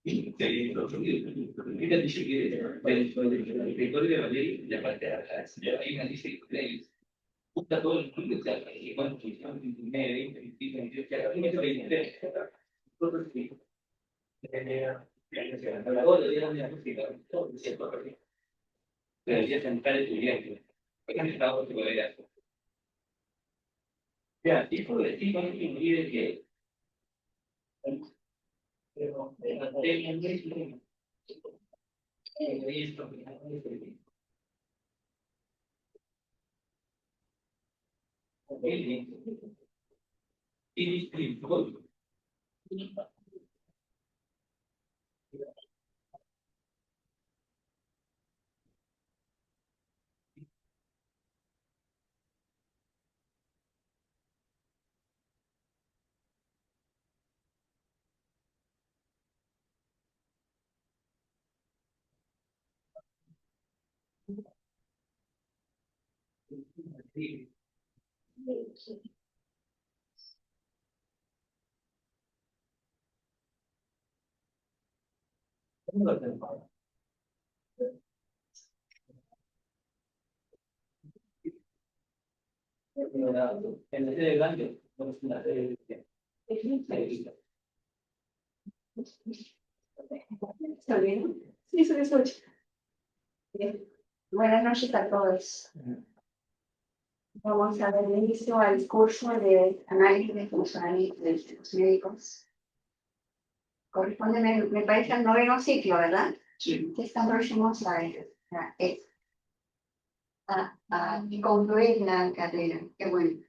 Ella dice que el territorio de Valeria y la parte de atrás, hay una lista de cumpleaños. Junta todo el mundo, o sea, y cuando se hicieron 29, 20, 21, 22, ya casi 23. Entonces, sí. Ahora ya la música, todo es cierto, pero ya central el estudiante. Porque han estado por seguridad. Ya, tipo de tipo no impide que. Pero, en la sede grande, no es una sede. ¿Está bien? Sí, se escucha. Bien. Buenas noches a todos. Vamos a dar inicio al curso de análisis de funcionamiento de los médicos. Corresponde, me parece, al noveno ciclo, ¿verdad? Sí. Que están próximos a concluir la carrera. Qué bueno.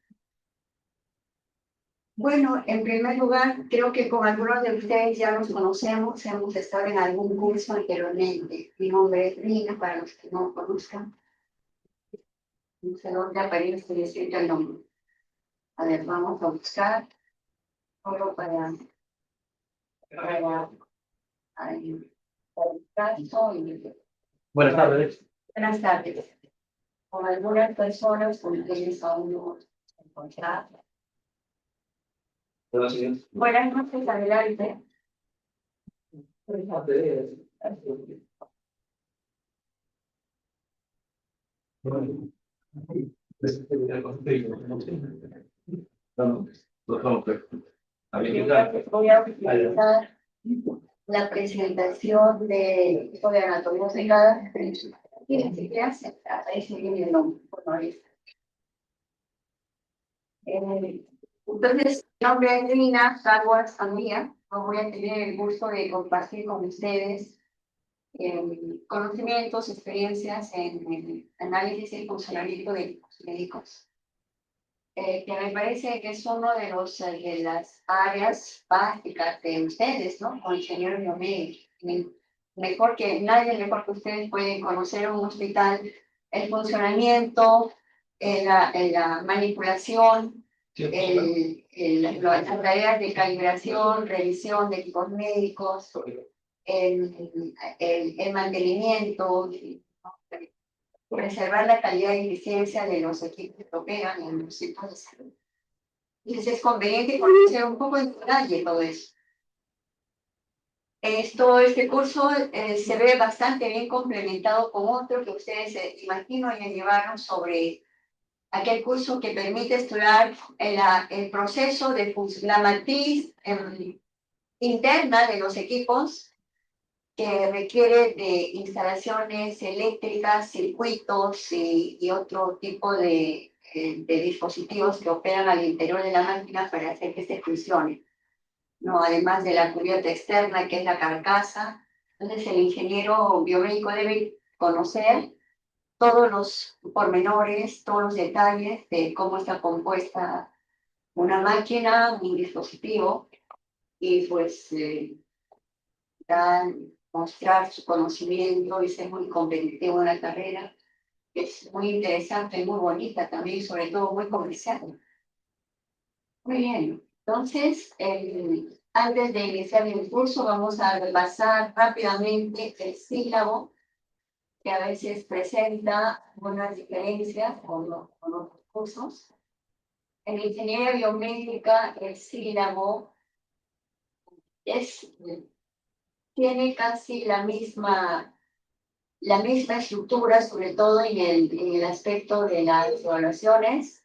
Bueno, en primer lugar, creo que con algunos de ustedes ya los conocemos, hemos estado en algún curso anteriormente. Mi nombre es Rina, para los que no conozcan. Un salón de apariencia y escrito el nombre. A ver, vamos a buscar solo para el caso. Buenas tardes. Buenas tardes. Con algunas personas con quienes aún no encontrar. Buenas noches, adelante. Voy a utilizar la presentación de tipo de anatomía muscular y ni siquiera se aparece bien el nombre, por no decir. Entonces, mi nombre es Lina Caguas Amía. Voy a tener el gusto de compartir con ustedes conocimientos, experiencias en el análisis y funcionamiento de los médicos. Que me parece que es uno de las áreas básicas de ustedes, ¿no? Como ingenieros biomédicos. Mejor que nadie, mejor que ustedes pueden conocer un hospital, el funcionamiento, la manipulación, las tareas de calibración, revisión de equipos médicos, el mantenimiento, preservar la calidad y eficiencia de los equipos que operan en los centros de salud. Entonces es conveniente conocer un poco en detalle todo eso. Este curso se ve bastante bien complementado con otro que ustedes imagino ya llevaron sobre aquel curso que permite estudiar el proceso de la matriz interna de los equipos que requiere de instalaciones eléctricas, circuitos y otro tipo de dispositivos que operan al interior de la máquina para hacer que se funcione, ¿no? Además de la cubierta externa, que es la carcasa. Entonces, el ingeniero biomédico debe conocer todos los pormenores, todos los detalles de cómo está compuesta una máquina, un dispositivo, y pues mostrar su conocimiento y ser muy competitivo en la carrera. Es muy interesante y muy bonita también, sobre todo muy comercial. Muy bien, entonces, antes de iniciar el curso, vamos a repasar rápidamente el sílabo, que a veces presenta unas diferencias con otros cursos. En ingeniería biomédica, el sílabo tiene casi la misma estructura, sobre todo en el aspecto de las evaluaciones.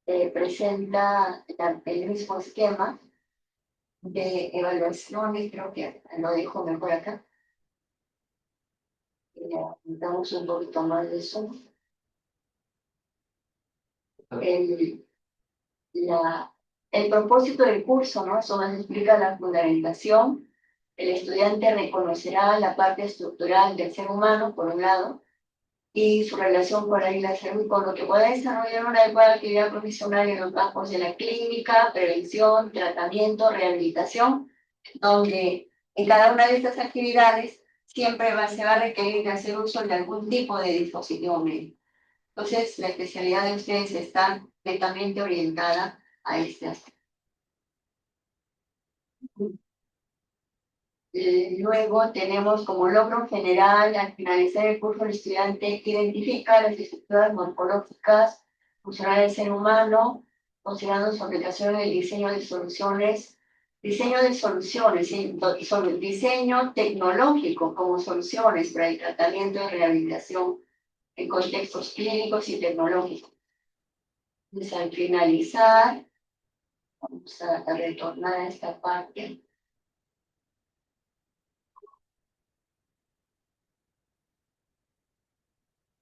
Presenta el mismo esquema de evaluaciones, creo que lo dejo mejor acá. Damos un poquito más de eso. El propósito del curso, ¿no? Eso nos explica la fundamentación. El estudiante reconocerá la parte estructural del ser humano, por un lado, y su relación con la salud, con lo que pueda desarrollar una adecuada actividad profesional en los campos de la clínica, prevención, tratamiento, rehabilitación, donde en cada una de estas actividades siempre se va a requerir de hacer uso de algún tipo de dispositivo médico. Entonces, la especialidad de ustedes está netamente orientada a este aspecto. Luego tenemos como logro general, al finalizar el curso, el estudiante identifica las estructuras morfológicas funcionales del ser humano, considerando su aplicación en el diseño de soluciones, ¿sí? Diseño tecnológico como soluciones para el tratamiento y rehabilitación en contextos clínicos y tecnológicos. Entonces, al finalizar, vamos a retornar a esta parte.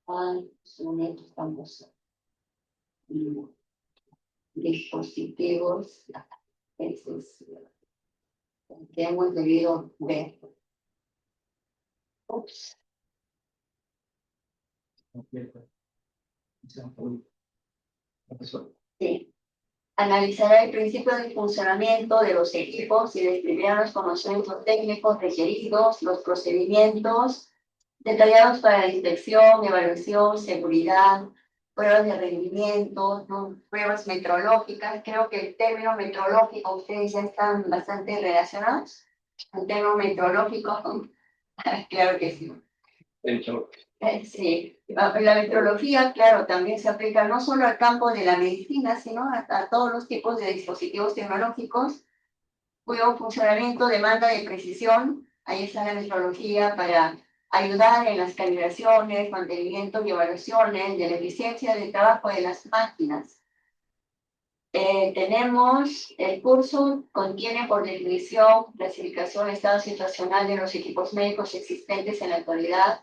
Estamos dispositivos que hemos debido ver. Ups. Sí. Analizará el principio de funcionamiento de los equipos y describirá los conocimientos técnicos requeridos, los procedimientos detallados para la inspección, evaluación, seguridad, pruebas de rendimiento, ¿no? Pruebas metrológicas. Creo que el término metrológico, ustedes ya están bastante relacionados. El término metrológico, claro que sí. Sí, la metrología, claro, también se aplica no solo al campo de la medicina, sino a todos los tipos de dispositivos tecnológicos cuyo funcionamiento demanda de precisión. Ahí está la metrología para ayudar en las calibraciones, mantenimiento y evaluaciones de la eficiencia del trabajo de las máquinas. Tenemos el curso, contiene por definición clasificación, estado situacional de los equipos médicos existentes en la actualidad.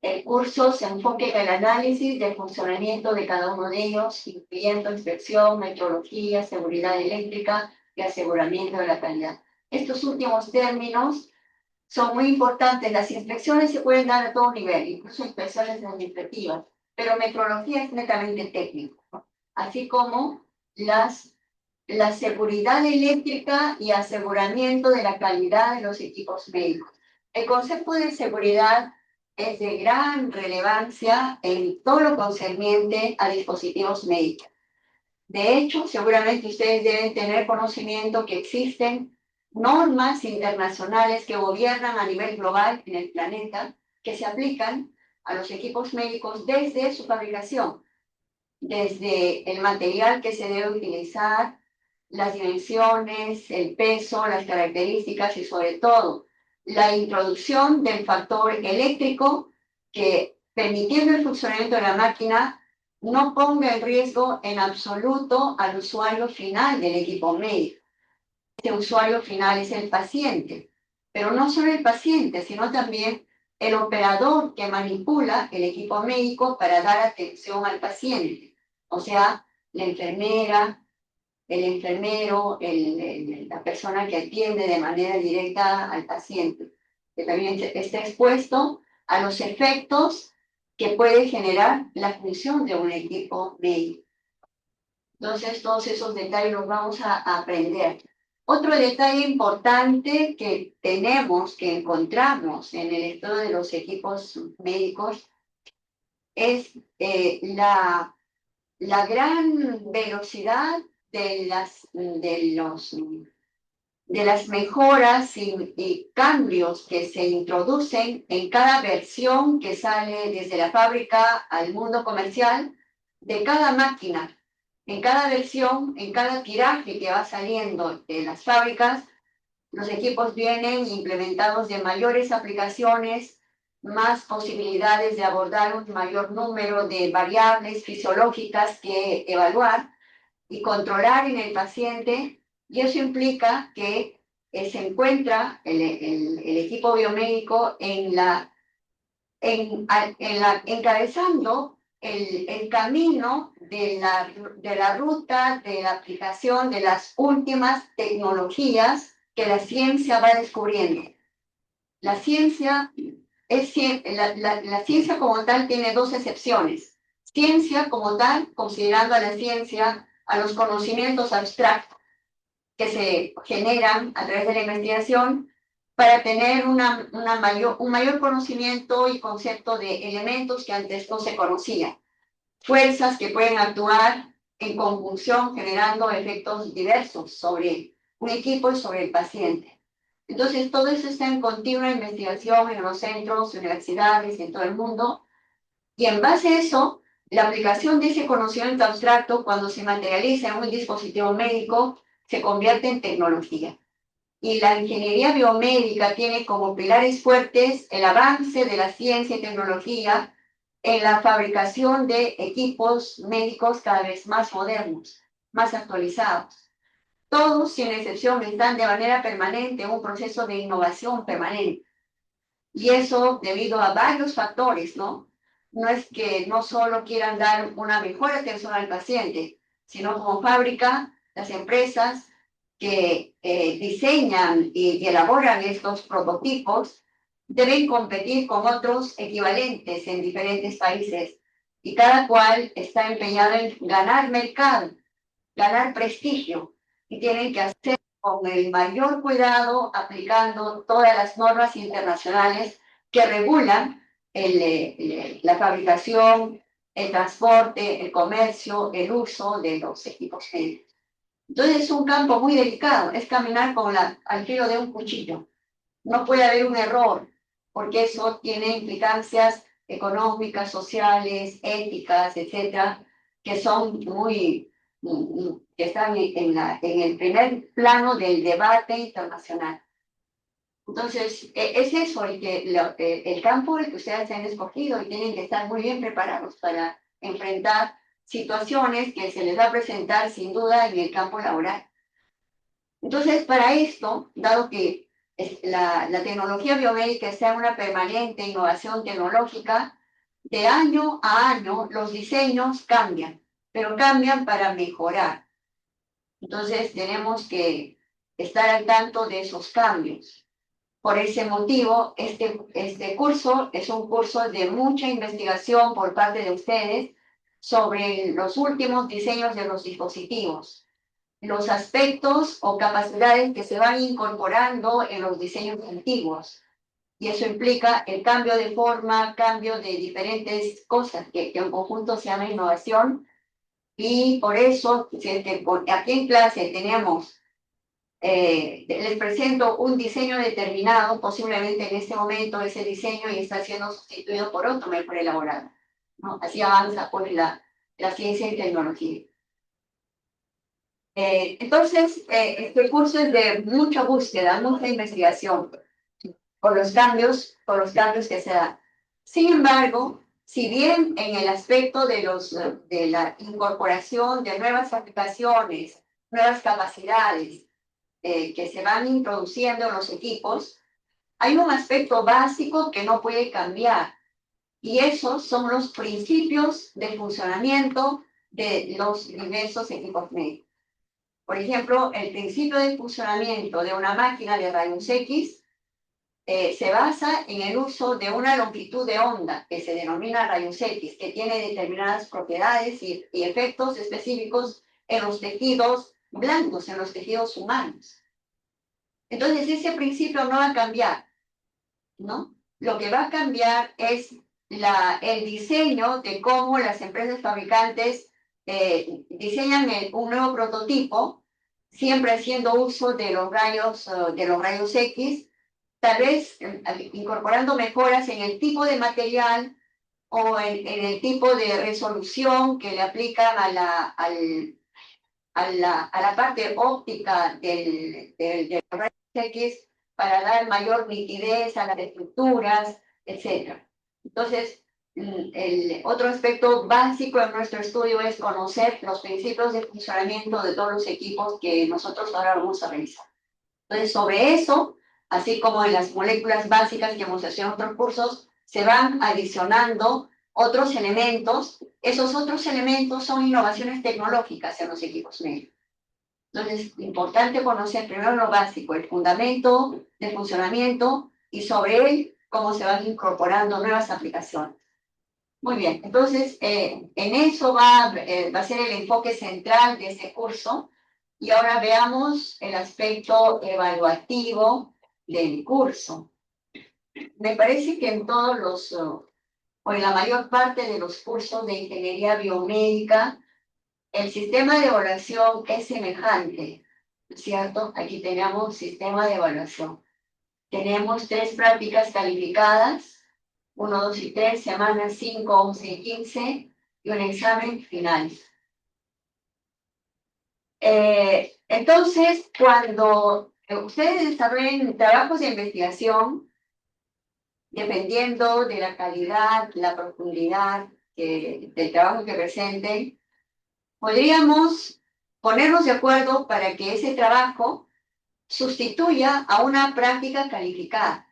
El curso se enfoca en el análisis del funcionamiento de cada uno de ellos, incluyendo inspección, metrología, seguridad eléctrica y aseguramiento de la calidad. Estos últimos términos son muy importantes. Las inspecciones se pueden dar a todo nivel, incluso inspecciones administrativas, pero metrología es netamente técnico, ¿no? Así como la seguridad eléctrica y aseguramiento de la calidad de los equipos médicos. El concepto de seguridad es de gran relevancia en todo lo concerniente a dispositivos médicos. De hecho, seguramente ustedes deben tener conocimiento que existen normas internacionales que gobiernan a nivel global en el planeta, que se aplican a los equipos médicos desde su fabricación, desde el material que se debe utilizar, las dimensiones, el peso, las características y sobre todo la introducción del factor eléctrico que, permitiendo el funcionamiento de la máquina, no ponga en riesgo en absoluto al usuario final del equipo médico. Este usuario final es el paciente, pero no solo el paciente, sino también el operador que manipula el equipo médico para dar atención al paciente. O sea, la enfermera, el enfermero, la persona que atiende de manera directa al paciente, que también está expuesto a los efectos que puede generar la función de un equipo médico. Entonces, todos esos detalles los vamos a aprender. Otro detalle importante que tenemos, que encontramos en el estudio de los equipos médicos, es la gran velocidad de las mejoras y cambios que se introducen en cada versión que sale desde la fábrica al mundo comercial de cada máquina. En cada versión, en cada tiraje que va saliendo de las fábricas, Los equipos vienen implementados de mayores aplicaciones, más posibilidades de abordar un mayor número de variables fisiológicas que evaluar y controlar en el paciente, y eso implica que se encuentra el equipo biomédico encabezando el camino de la ruta de la aplicación de las últimas tecnologías que la ciencia va descubriendo. La ciencia, la ciencia como tal tiene dos excepciones. Ciencia como tal, considerando a la ciencia a los conocimientos abstractos que se generan a través de la investigación para tener un mayor conocimiento y concepto de elementos que antes no se conocían. Fuerzas que pueden actuar en conjunción generando efectos diversos sobre un equipo y sobre el paciente. Entonces, todo eso está en continua investigación en los centros, universidades, en todo el mundo, y en base a eso, la aplicación de ese conocimiento abstracto, cuando se materializa en un dispositivo médico, se convierte en tecnología. Y la ingeniería biomédica tiene como pilares fuertes el avance de la ciencia y tecnología en la fabricación de equipos médicos cada vez más modernos, más actualizados. Todos, sin excepción, están de manera permanente en un proceso de innovación permanente. Y eso debido a varios factores, ¿no? No es que no solo quieran dar una mejor atención al paciente, sino como fábrica, las empresas que diseñan y elaboran estos prototipos deben competir con otros equivalentes en diferentes países y cada cual está empeñado en ganar mercado, ganar prestigio y tienen que hacer con el mayor cuidado aplicando todas las normas internacionales que regulan la fabricación, el transporte, el comercio, el uso de los equipos médicos. Entonces es un campo muy delicado, es caminar al filo de un cuchillo. No puede haber un error, porque eso tiene implicancias económicas, sociales, éticas, etcétera, que son que están en el primer plano del debate internacional. Entonces, es eso el campo el que ustedes han escogido y tienen que estar muy bien preparados para enfrentar situaciones que se les va a presentar sin duda en el campo laboral. Entonces, para esto, dado que la tecnología biomédica está en una permanente innovación tecnológica, de año a año los diseños cambian, pero cambian para mejorar. Entonces, tenemos que estar al tanto de esos cambios. Por ese motivo, este curso es un curso de mucha investigación por parte de ustedes sobre los últimos diseños de los dispositivos, los aspectos o capacidades que se van incorporando en los diseños antiguos. Y eso implica el cambio de forma, cambio de diferentes cosas que en conjunto se llama innovación. Y por eso, si es que aquí en clase tenemos, les presento un diseño determinado, posiblemente en este momento ese diseño ya está siendo sustituido por otro mejor elaborado, ¿no? Así avanza pues la ciencia y tecnología. Entonces, este curso es de mucha búsqueda, mucha investigación por los cambios que se dan. Sin embargo, si bien en el aspecto de la incorporación de nuevas aplicaciones, nuevas capacidades que se van introduciendo en los equipos, hay un aspecto básico que no puede cambiar, y esos son los principios de funcionamiento de los diversos equipos médicos. Por ejemplo, el principio de funcionamiento de una máquina de rayos X se basa en el uso de una longitud de onda que se denomina rayos X, que tiene determinadas propiedades y efectos específicos en los tejidos blandos, en los tejidos humanos. Entonces, ese principio no va a cambiar, ¿no? Lo que va a cambiar es el diseño de cómo las empresas fabricantes diseñan un nuevo prototipo, siempre haciendo uso de los rayos X, tal vez incorporando mejoras en el tipo de material o en el tipo de resolución que le aplican a la parte óptica del rayo X para dar mayor nitidez a las estructuras, etc. Entonces, el otro aspecto básico de nuestro estudio es conocer los principios de funcionamiento de todos los equipos que nosotros ahora vamos a revisar. Entonces, sobre eso, así como en las moléculas básicas que hemos hecho en otros cursos, se van adicionando otros elementos. Esos otros elementos son innovaciones tecnológicas en los equipos médicos. Entonces, es importante conocer primero lo básico, el fundamento de funcionamiento y sobre él cómo se van incorporando nuevas aplicaciones. Muy bien, entonces en eso va a ser el enfoque central de este curso. Y ahora veamos el aspecto evaluativo del curso. Me parece que en todos los, o en la mayor parte de los cursos de ingeniería biomédica, el sistema de evaluación es semejante, ¿cierto? Aquí tenemos sistema de evaluación. Tenemos 3 prácticas calificadas, 1, 2 y 3, semanas 5, 11 y 15, y un examen final. Entonces, cuando ustedes desarrollen trabajos de investigación, dependiendo de la calidad, la profundidad del trabajo que presenten, podríamos ponernos de acuerdo para que ese trabajo sustituya a una práctica calificada,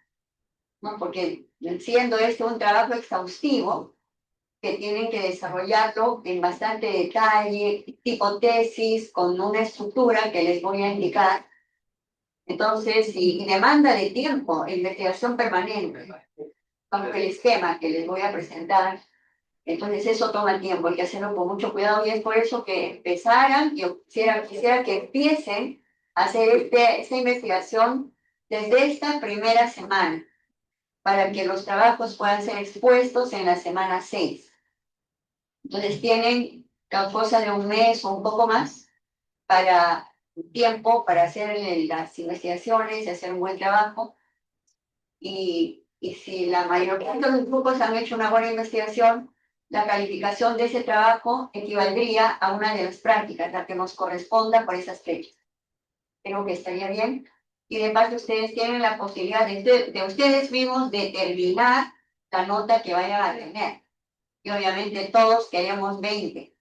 ¿no? Porque siendo este un trabajo exhaustivo, que tienen que desarrollarlo en bastante detalle, tipo tesis, con una estructura que les voy a indicar. Entonces, y demanda de tiempo, investigación permanente, bajo el esquema que les voy a presentar. Entonces, eso toma tiempo, hay que hacerlo con mucho cuidado y es por eso que empezaran, yo quisiera que empiecen a hacer esta investigación desde esta primera semana, para que los trabajos puedan ser expuestos en la semana 6. Entonces tienen cosa de un mes o un poco más para tiempo para hacer las investigaciones y hacer un buen trabajo. Y si la mayoría de los grupos han hecho una buena investigación, la calificación de ese trabajo equivaldría a una de las prácticas, la que nos corresponda por esas fechas. Creo que estaría bien. Y de paso ustedes tienen la posibilidad de ustedes mismos determinar la nota que vayan a tener. Y obviamente todos queremos 20.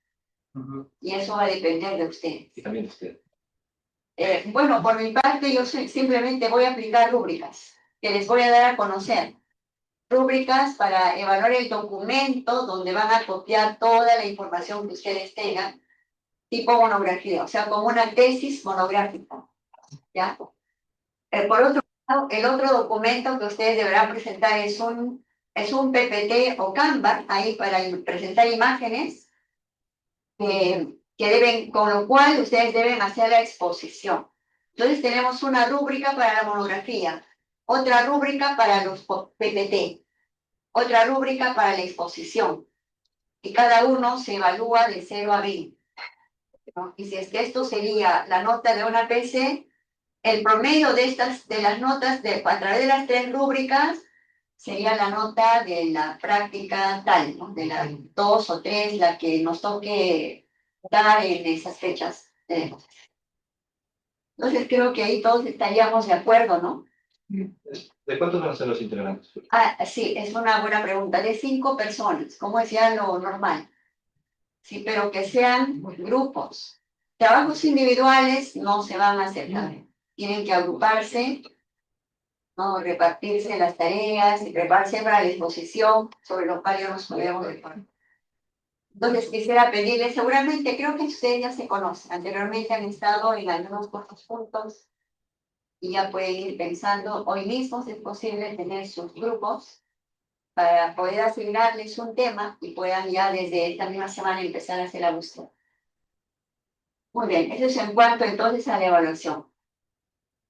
Y eso va a depender de ustedes. Y también usted. Bueno, por mi parte, yo simplemente voy a aplicar rúbricas que les voy a dar a conocer. Rúbricas para evaluar el documento donde van a copiar toda la información que ustedes tengan, tipo monografía, o sea, como una tesis monográfica. ¿Ya? Por otro lado, el otro documento que ustedes deberán presentar es un PPT o Canva, ahí para presentar imágenes que deben, con lo cual ustedes deben hacer la exposición. Entonces tenemos una rúbrica para la monografía, otra rúbrica para los PPT, otra rúbrica para la exposición, y cada uno se evalúa de 0 a 20. ¿No? Y si es que esto sería la nota de una PC, el promedio de las notas a través de las 3 rúbricas sería la nota de la práctica tal, ¿no? De las 2 o 3, la que nos toque dar en esas fechas. Entonces creo que ahí todos estaríamos de acuerdo, ¿no? ¿De cuántos van a ser los integrantes? Sí, es una buena pregunta. De 5 personas, como decía lo normal. Sí, pero que sean grupos. Trabajos individuales no se van a aceptar. Tienen que agruparse, ¿no? Repartirse las tareas y prepararse para la exposición, sobre lo cual yo nos podemos de acuerdo. Entonces quisiera pedirles, seguramente creo que ustedes ya se conocen, anteriormente han estado en algunos cuantos puntos y ya pueden ir pensando, hoy mismo si es posible tener sus grupos para poder asignarles un tema y puedan ya desde esta misma semana empezar a hacer la búsqueda. Muy bien, eso es en cuanto entonces a la evaluación.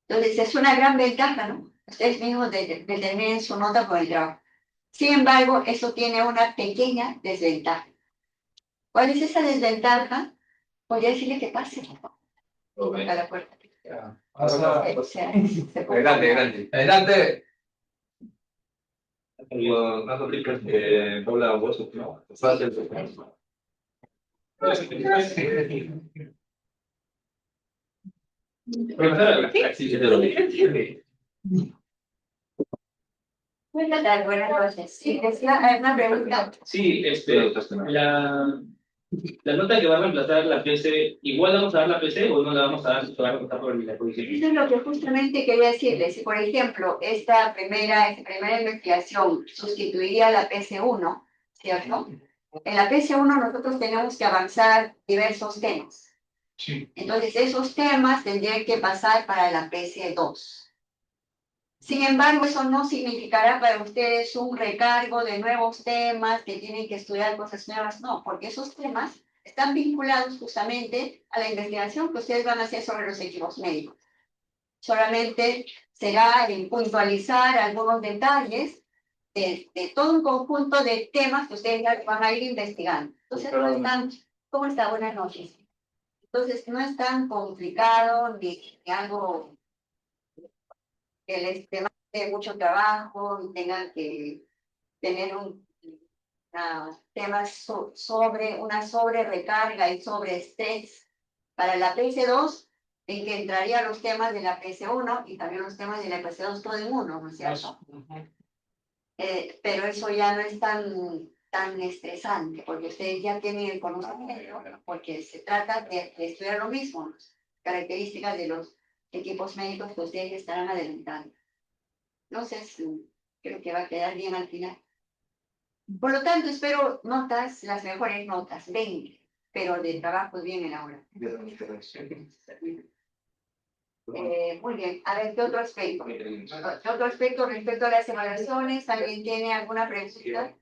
Entonces es una gran ventaja, ¿no? Ustedes mismos determinen su nota por el trabajo. Sin embargo, eso tiene una pequeña desventaja. ¿Cuál es esa desventaja? Podría decirle que pase. A la puerta. Adelante, adelante. Adelante. Más ricas que Paula vos, ¿no? Buenas tardes, buenas noches. Sí, decía, una pregunta. Sí, la nota que va a reemplazar la PC, igual vamos a dar la PC o no la vamos a dar, se va a reemplazar por la policía. Eso es lo que justamente quería decirles. Si, por ejemplo, esta primera investigación sustituiría a la PC1, ¿cierto? En la PC1 nosotros tenemos que avanzar diversos temas. Sí. Entonces, esos temas tendrían que pasar para la PC2. Sin embargo, eso no significará para ustedes un recargo de nuevos temas, que tienen que estudiar cosas nuevas, no, porque esos temas están vinculados justamente a la investigación que ustedes van a hacer sobre los equipos médicos. Solamente será en puntualizar algunos detalles de todo un conjunto de temas que ustedes ya van a ir investigando. Entonces, no es tan, ¿cómo está? Buenas noches. Entonces, no es tan complicado ni algo que les demande mucho trabajo y tengan que tener temas sobre una sobre recarga y sobre estrés. Para la PC2, en que entrarían los temas de la PC1 y también los temas de la PC2 todo en uno, ¿no es cierto? Pero eso ya no es tan estresante, porque ustedes ya tienen el conocimiento, porque se trata de estudiar lo mismo, las características de los equipos médicos que ustedes estarán adelantando. Entonces, creo que va a quedar bien al final. Por lo tanto, espero notas, las mejores notas, 20, pero de trabajo bien elaborado. Muy bien, a ver, ¿qué otro aspecto? ¿Qué otro aspecto respecto a las evaluaciones? ¿Alguien tiene alguna pregunta?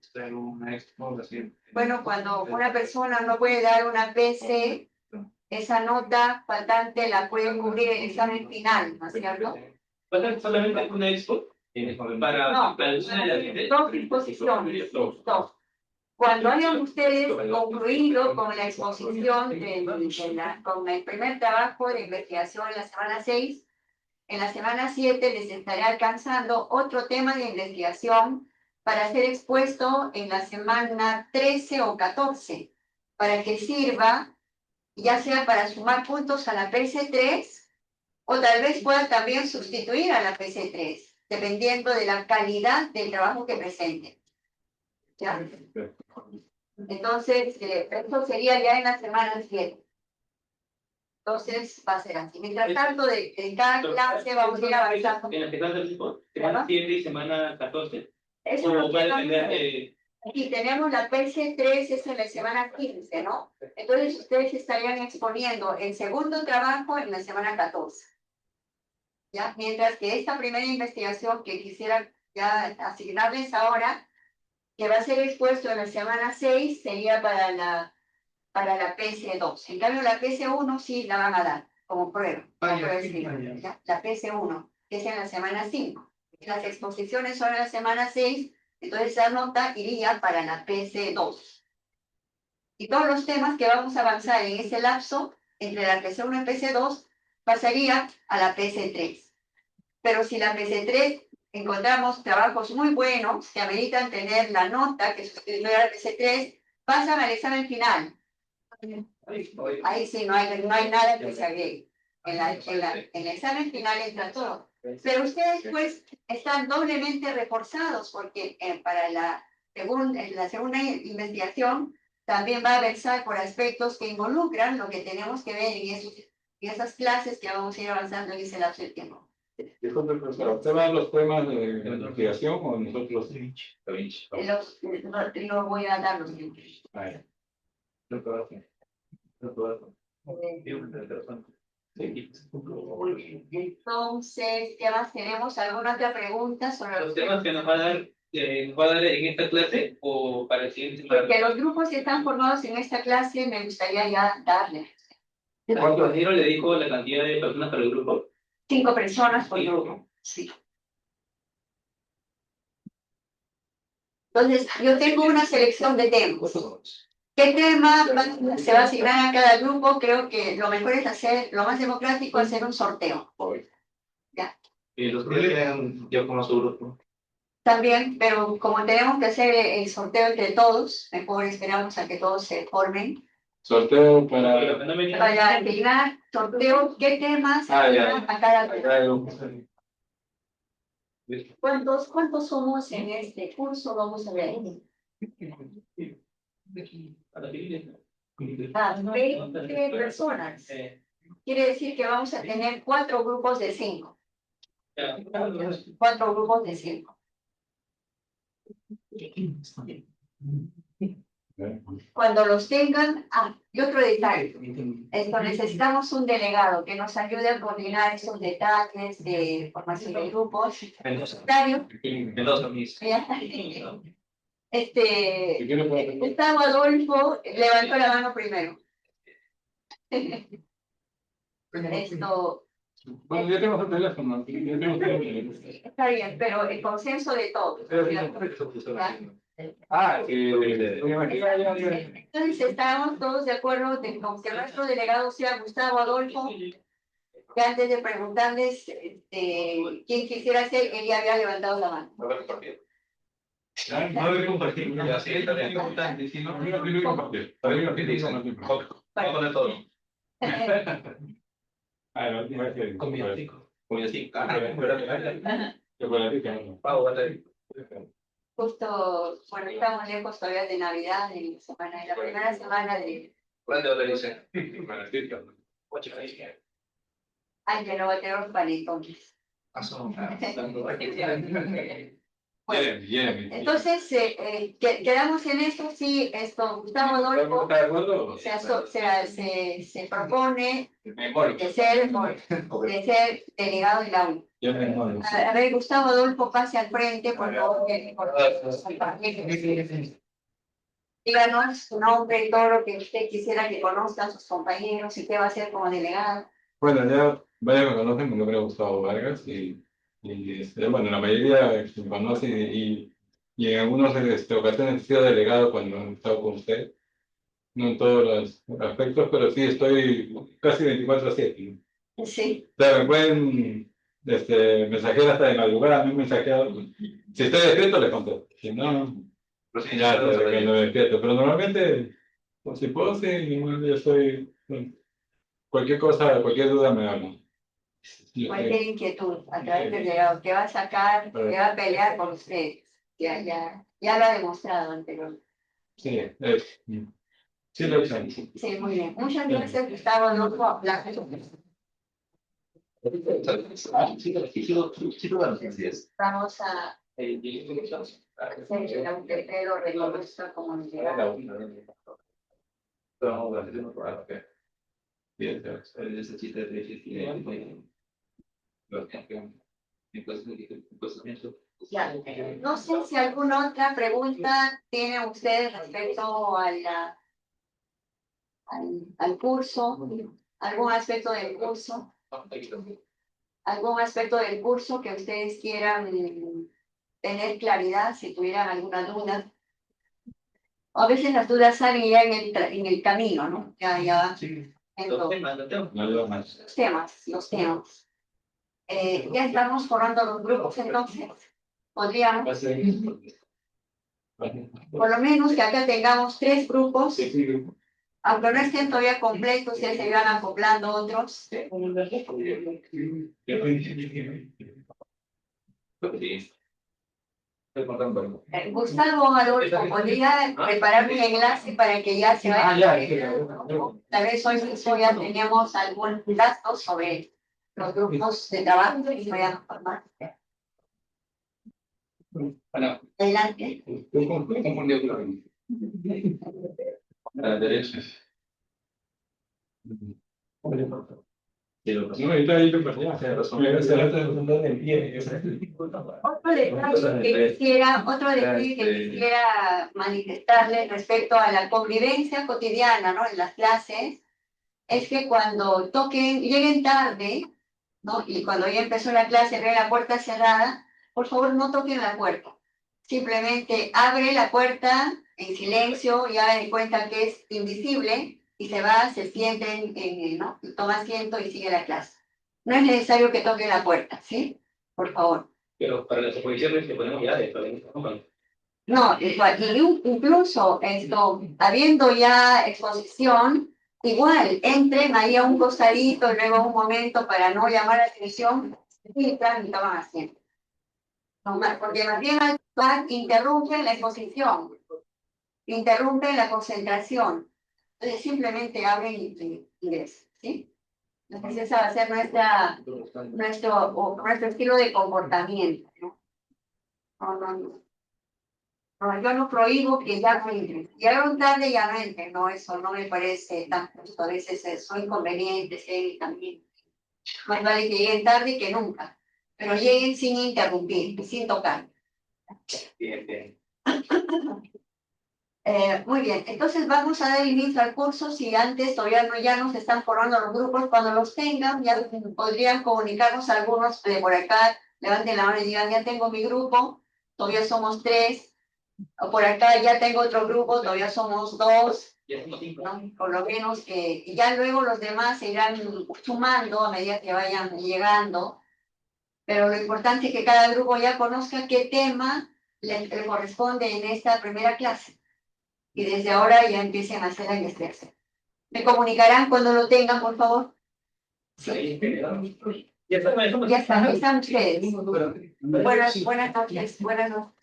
Bueno, cuando una persona no puede dar una PC, esa nota faltante la puede cubrir el examen final, ¿no es cierto? ¿Falta solamente una expo? Para No, dos exposiciones, dos. Cuando hayan ustedes concluido con la exposición con el primer trabajo de investigación en la semana 6, en la semana 7 les estaré alcanzando otro tema de investigación para ser expuesto en la semana 13 o 14, para que sirva ya sea para sumar puntos a la PC3 o tal vez pueda también sustituir a la PC3, dependiendo de la calidad del trabajo que presenten. ¿Ya? Entonces, esto sería ya en la semana 7. Entonces, va a ser así. Mientras tanto, de cada clase vamos a ir avanzando. ¿En la que están semana 7 y semana 14? Eso ¿O es lo va a que vamos a depender ver. de...? Aquí tenemos la PC3, es en la semana 15, ¿no? Entonces, ustedes estarían exponiendo el segundo trabajo en la semana 14. ¿Ya? Mientras que esta primera investigación que quisiera ya asignarles ahora, que va a ser expuesto en la semana 6, sería para la PC2. En cambio, la PC1 sí la van a dar como prueba. ¿Ya? La PC1, que es en la semana 5. Las exposiciones son en la semana 6, entonces esa nota iría para la PC2. Y todos los temas que vamos a avanzar en ese lapso, entre la PC1 y PC2, pasaría a la PC3. Pero si la PC3 encontramos trabajos muy buenos que ameritan tener la nota que sustituye a la PC3, pasan al examen final. Ahí sí, no hay nada que se agregue. En el examen final entra todo. Pero ustedes pues están doblemente reforzados porque para la segunda investigación también va a versar por aspectos que involucran lo que tenemos que ver en esas clases que vamos a ir avanzando en ese lapso de tiempo. Disculpe, profesor, ¿usted va a los temas de investigación o nosotros? Los voy a dar los libros. Entonces, ¿qué más tenemos? ¿Alguna otra pregunta sobre ¿Los temas que nos va a dar en esta clase o para el siguiente? Porque los grupos que están formados en esta clase me gustaría ya darles. ¿Cuánto dinero le dijo la cantidad de personas para el grupo? 5 personas por grupo. Sí. Entonces, yo tengo una selección de temas. ¿Qué tema se va a asignar a cada grupo? Creo que lo mejor es hacer, lo más democrático, hacer un sorteo. ¿Ya? Los que tienen ya como su grupo. También, pero como tenemos que hacer el sorteo entre todos, mejor esperamos a que todos se formen Sorteo Pero para... no me digas- Para asignar sorteo, ¿qué temas Ah, ya. a cada grupo? Cada grupo. ¿Cuántos somos en este curso? Vamos a ver. Ah, 20 personas. Quiere decir que vamos a tener 4 grupos de 5. 4 grupos de 5. Cuando los tengan, y otro detalle, necesitamos un delegado que nos ayude a coordinar esos detalles de formación de grupos. Dario, Mendoza, mis. Gustavo Adolfo levantó la mano primero. Esto Bueno, ya tengo su teléfono. Ya tengo su teléfono. está bien, pero el consenso de todos. Ah, ya. Entonces estamos todos de acuerdo con que nuestro delegado sea Gustavo Adolfo. Que antes de preguntarles quién quisiera ser, él ya había levantado la mano. No lo compartir. Ya, sí, está bien importante. Si no, no lo compartir. Vamos a poner todo. Ah, la última vez que... Comida así. Chocolatito, ¿no? Pavo, vale. Justo, bueno, estamos lejos todavía de Navidad, de la primera semana de... ¿Cuándo organiza? Chocolatito. Ay, que no va a tener los panetones. Bueno, Bien. entonces, quedamos en esto, sí, Gustavo Adolfo ¿Estás de acuerdo? se propone Mejor. de ser delegado de la U. Yo me muero. A ver, Gustavo Adolfo, pase al frente, por favor. Díganos su nombre y todo lo que usted quisiera que conozcan sus compañeros y qué va a hacer como delegado. Bueno, ya varios me conocen, mi nombre es Gustavo Vargas bueno, la mayoría me conoce y en algunas ocasiones he sido delegado cuando he estado con usted, no en todos los aspectos, pero sí estoy casi 24/7. ¿No? Sí, Claro, me pueden mensajear hasta de madrugada, me han mensajeado. Si estoy despierto, les contesto. Si no, ya que no me despierto. Pero normalmente, pues, si puedo, sí, yo estoy. Cualquier cosa, cualquier duda me hablan. cualquier inquietud a través del delegado que va a sacar, que va a pelear por ustedes. Ya lo ha demostrado anteriormente. Sí, sí lo usan. Sí, muy bien. Muchas gracias, Gustavo Adolfo. Vamos a hacer el autopelo de nuestra comunidad. Ya. No sé si alguna otra pregunta tienen ustedes respecto al curso, algún aspecto del curso, que ustedes quieran tener claridad, si tuvieran alguna duda. A veces las dudas salen ya en el camino, ¿no? Ya en Los temas. los temas. Ya estamos formando los grupos, entonces podríamos, por lo menos que acá tengamos 3 grupos, aunque no estén todavía completos, ya se van acoplando otros. Gustavo Adolfo, ¿podría preparar un enlace para que ya se vaya? Tal vez hoy mismo ya teníamos algún dato sobre los grupos de trabajo y voy a formar. Adelante. A la derecha. No, está ahí, Otro detalle que quisiera manifestarle respecto a la convivencia cotidiana, ¿no? En las clases, es que cuando lleguen tarde, ¿no? Y cuando ya empezó la clase, ve la puerta cerrada, por favor no toquen la puerta. Simplemente abre la puerta en silencio y haga de cuenta que es invisible y se va, se sienten, ¿no? Y toma asiento y sigue la clase. No es necesario que toquen la puerta, ¿sí? Por favor. Pero para las oposiciones que ponemos ya de No, incluso esto, habiendo ya exposición, igual, entren ahí a un costadito, luego un momento para no llamar la atención, y plan, y toman asiento. Porque más bien interrumpen la exposición, interrumpen la concentración. Entonces simplemente abren y ingresan, ¿sí? Entonces ese va a ser nuestro estilo de comportamiento, ¿no? No, no, no. No, yo no prohíbo que ya no entren. Llegaron tarde, ya no entren. No, eso no me parece tan justo. A veces son inconvenientes también. Más vale que lleguen tarde que nunca. Pero lleguen sin interrumpir, sin tocar. Bien, bien. Muy bien, entonces vamos a dar inicio al curso. Si antes todavía no ya nos están formando los grupos, cuando los tengan, ya podrían comunicarnos algunos de por acá. Levanten la mano y digan, ya tengo mi grupo, todavía somos 3. O por acá ya tengo otro grupo, todavía somos 2, ¿no? Por lo menos que ya luego los demás se irán sumando a medida que vayan llegando, pero lo importante es que cada grupo ya conozca qué tema le corresponde en esta primera clase y desde ahora ya empiecen a hacer la investigación. ¿Me comunicarán cuando lo tengan, por favor? Sí. Ya están ustedes. Buenas noches, buenas noches.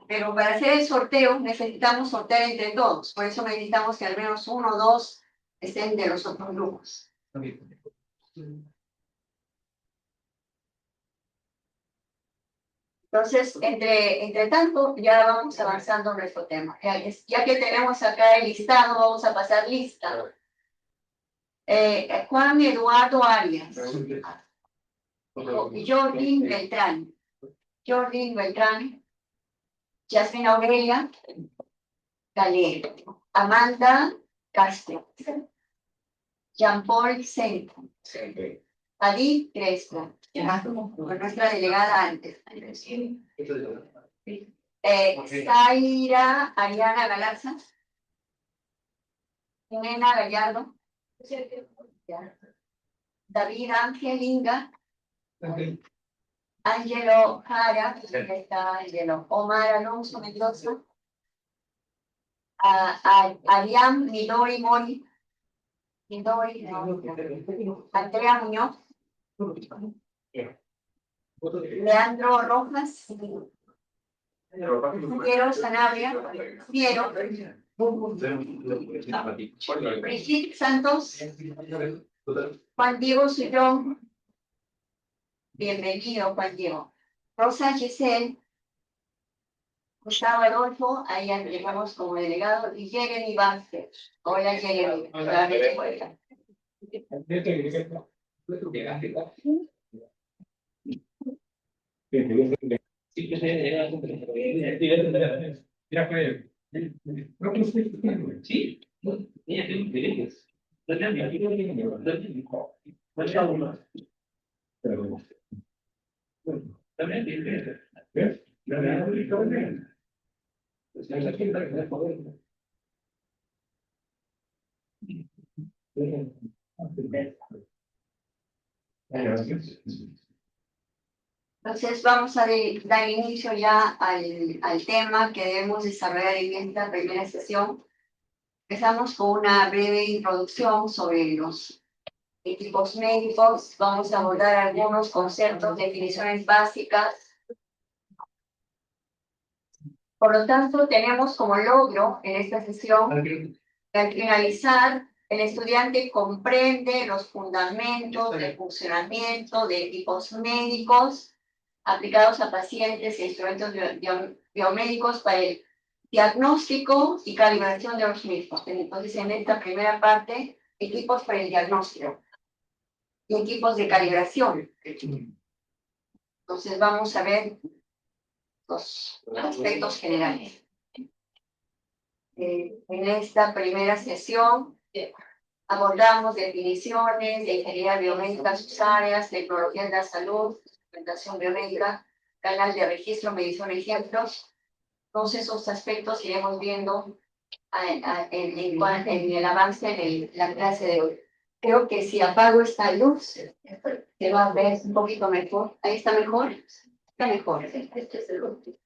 Pero para hacer el sorteo necesitamos sortear entre todos. Por eso necesitamos que al menos 1 o 2 estén de los otros grupos. Entonces, entre tanto, ya vamos avanzando en nuestro tema. Ya que tenemos acá el listado, vamos a pasar lista. Juan Eduardo Arias. Jordi Beltrán. Jordi Beltrán. Yasmina Aurelia. Galera. Amanda Castro. Jean-Paul Centro. Adi Crespo. Nuestra delegada antes. Zaira Ariana Galarza. Nena Gallardo. David Ángel Inga. Ángelo Jara. Está Ángelo. Omar Alonso Mendoza. Ariam Midori Mori. Midori. Andrea Muñoz. Leandro Rojas. Piero Sanabria. Piero. Brigitte Santos. Juan Diego Sillón. Bienvenido, Juan Diego. Rosa Giselle. Gustavo Adolfo, ahí llegamos como delegado, y Jeremy Vázquez. Hola, Jeremy. Sí, ella tiene intereses. Entonces vamos a dar inicio ya al tema que debemos desarrollar en esta primera sesión. Empezamos con una breve introducción sobre los equipos médicos. Vamos a abordar algunos conceptos, definiciones básicas. Por lo tanto, tenemos como logro en esta sesión que al finalizar, el estudiante comprende los fundamentos del funcionamiento de equipos médicos aplicados a pacientes e instrumentos biomédicos para el diagnóstico y calibración de los mismos. Entonces, en esta primera parte, equipos para el diagnóstico y equipos de calibración. Entonces, vamos a ver los aspectos generales. En esta primera sesión abordamos definiciones de ingeniería biomédica, sus áreas, tecnologías de la salud, instrumentación biomédica, canal de registro, medición, ejemplos. Todos esos aspectos iremos viendo en el avance de la clase de hoy. Creo que si apago esta luz, se va a ver un poquito mejor. Ahí está mejor. Está mejor. Este es el último.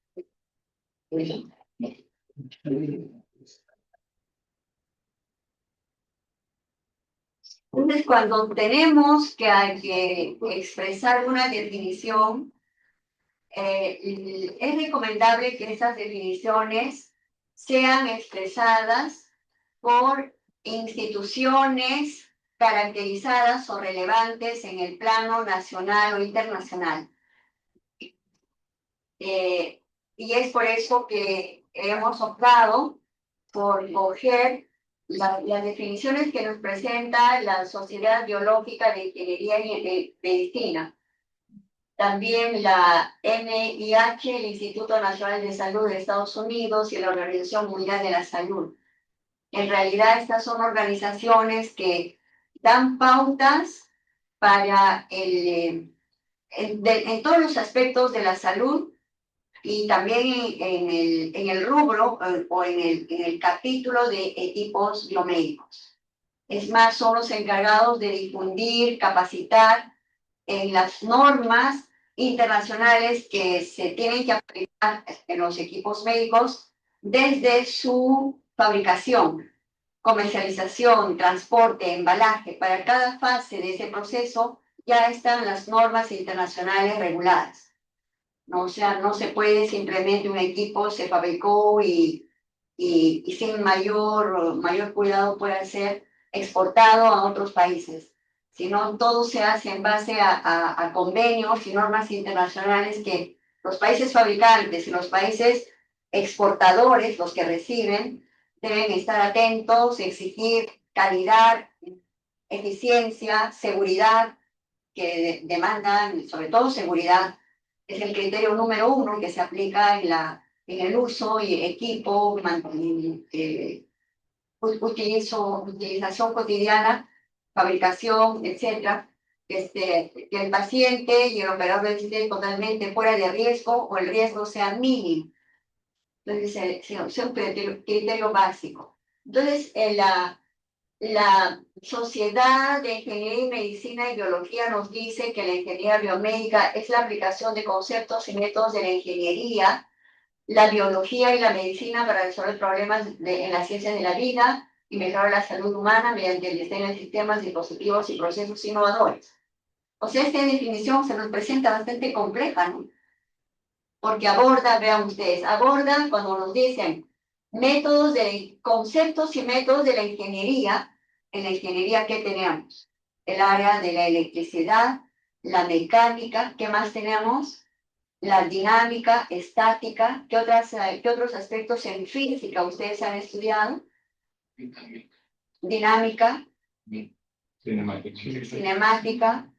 Entonces, cuando tenemos que expresar una definición, es recomendable que esas definiciones sean expresadas por instituciones caracterizadas o relevantes en el plano nacional o internacional. Y es por eso que hemos optado por coger las definiciones que nos presenta la Sociedad Biológica de Ingeniería y de Medicina. También la NIH, el Instituto Nacional de Salud de Estados Unidos y la Organización Mundial de la Salud. En realidad, estas son organizaciones que dan pautas para en todos los aspectos de la salud y también en el rubro o en el capítulo de equipos biomédicos. Es más, son los encargados de difundir, capacitar en las normas internacionales que se tienen que aplicar en los equipos médicos desde su fabricación, comercialización, transporte, embalaje. Para cada fase de ese proceso ya están las normas internacionales reguladas. ¿No? O sea, no se puede simplemente un equipo se fabricó y sin mayor cuidado puede ser exportado a otros países, sino todo se hace en base a convenios y normas internacionales que los países fabricantes y los países exportadores, los que reciben, deben estar atentos, exigir calidad, eficiencia, seguridad, que demandan, sobre todo seguridad, es el criterio número uno que se aplica en el uso y equipo, utilización cotidiana, fabricación, etcétera, que el paciente y el operador esté totalmente fuera de riesgo o el riesgo sea mínimo. Entonces, es un criterio básico. Entonces, la Sociedad de Ingeniería y Medicina y Biología nos dice que la ingeniería biomédica es la aplicación de conceptos y métodos de la ingeniería, la biología y la medicina para resolver problemas en las ciencias de la vida y mejorar la salud humana mediante el diseño de sistemas, dispositivos y procesos innovadores. O sea, esta definición se nos presenta bastante compleja, ¿no? Porque aborda, vean ustedes, aborda cuando nos dicen conceptos y métodos de la ingeniería. En la ingeniería, ¿qué tenemos? El área de la electricidad, la mecánica, ¿qué más tenemos? La dinámica, estática, ¿qué otros aspectos en física ustedes han estudiado? Dinámica, cinemática,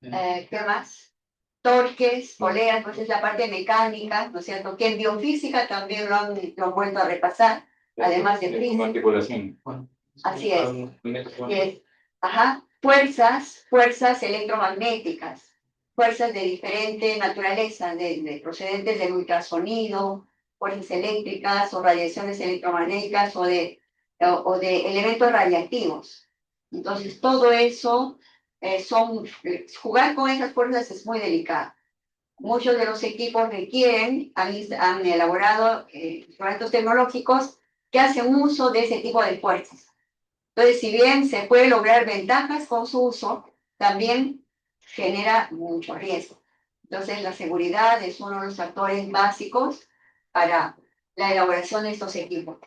¿qué más? Torques, poleas, pues es la parte mecánica, ¿no es cierto? Que en biofísica también lo han vuelto a repasar, además de física. Articulación. Así es. Ajá. Fuerzas electromagnéticas, fuerzas de diferente naturaleza, procedentes del ultrasonido, fuerzas eléctricas o radiaciones electromagnéticas o de elementos radiactivos. Entonces, todo eso jugar con esas fuerzas es muy delicado. Muchos de los equipos han elaborado instrumentos tecnológicos que hacen uso de ese tipo de fuerzas. Entonces, si bien se puede lograr ventajas con su uso, también genera mucho riesgo. Entonces, la seguridad es uno de los factores básicos para la elaboración de estos equipos.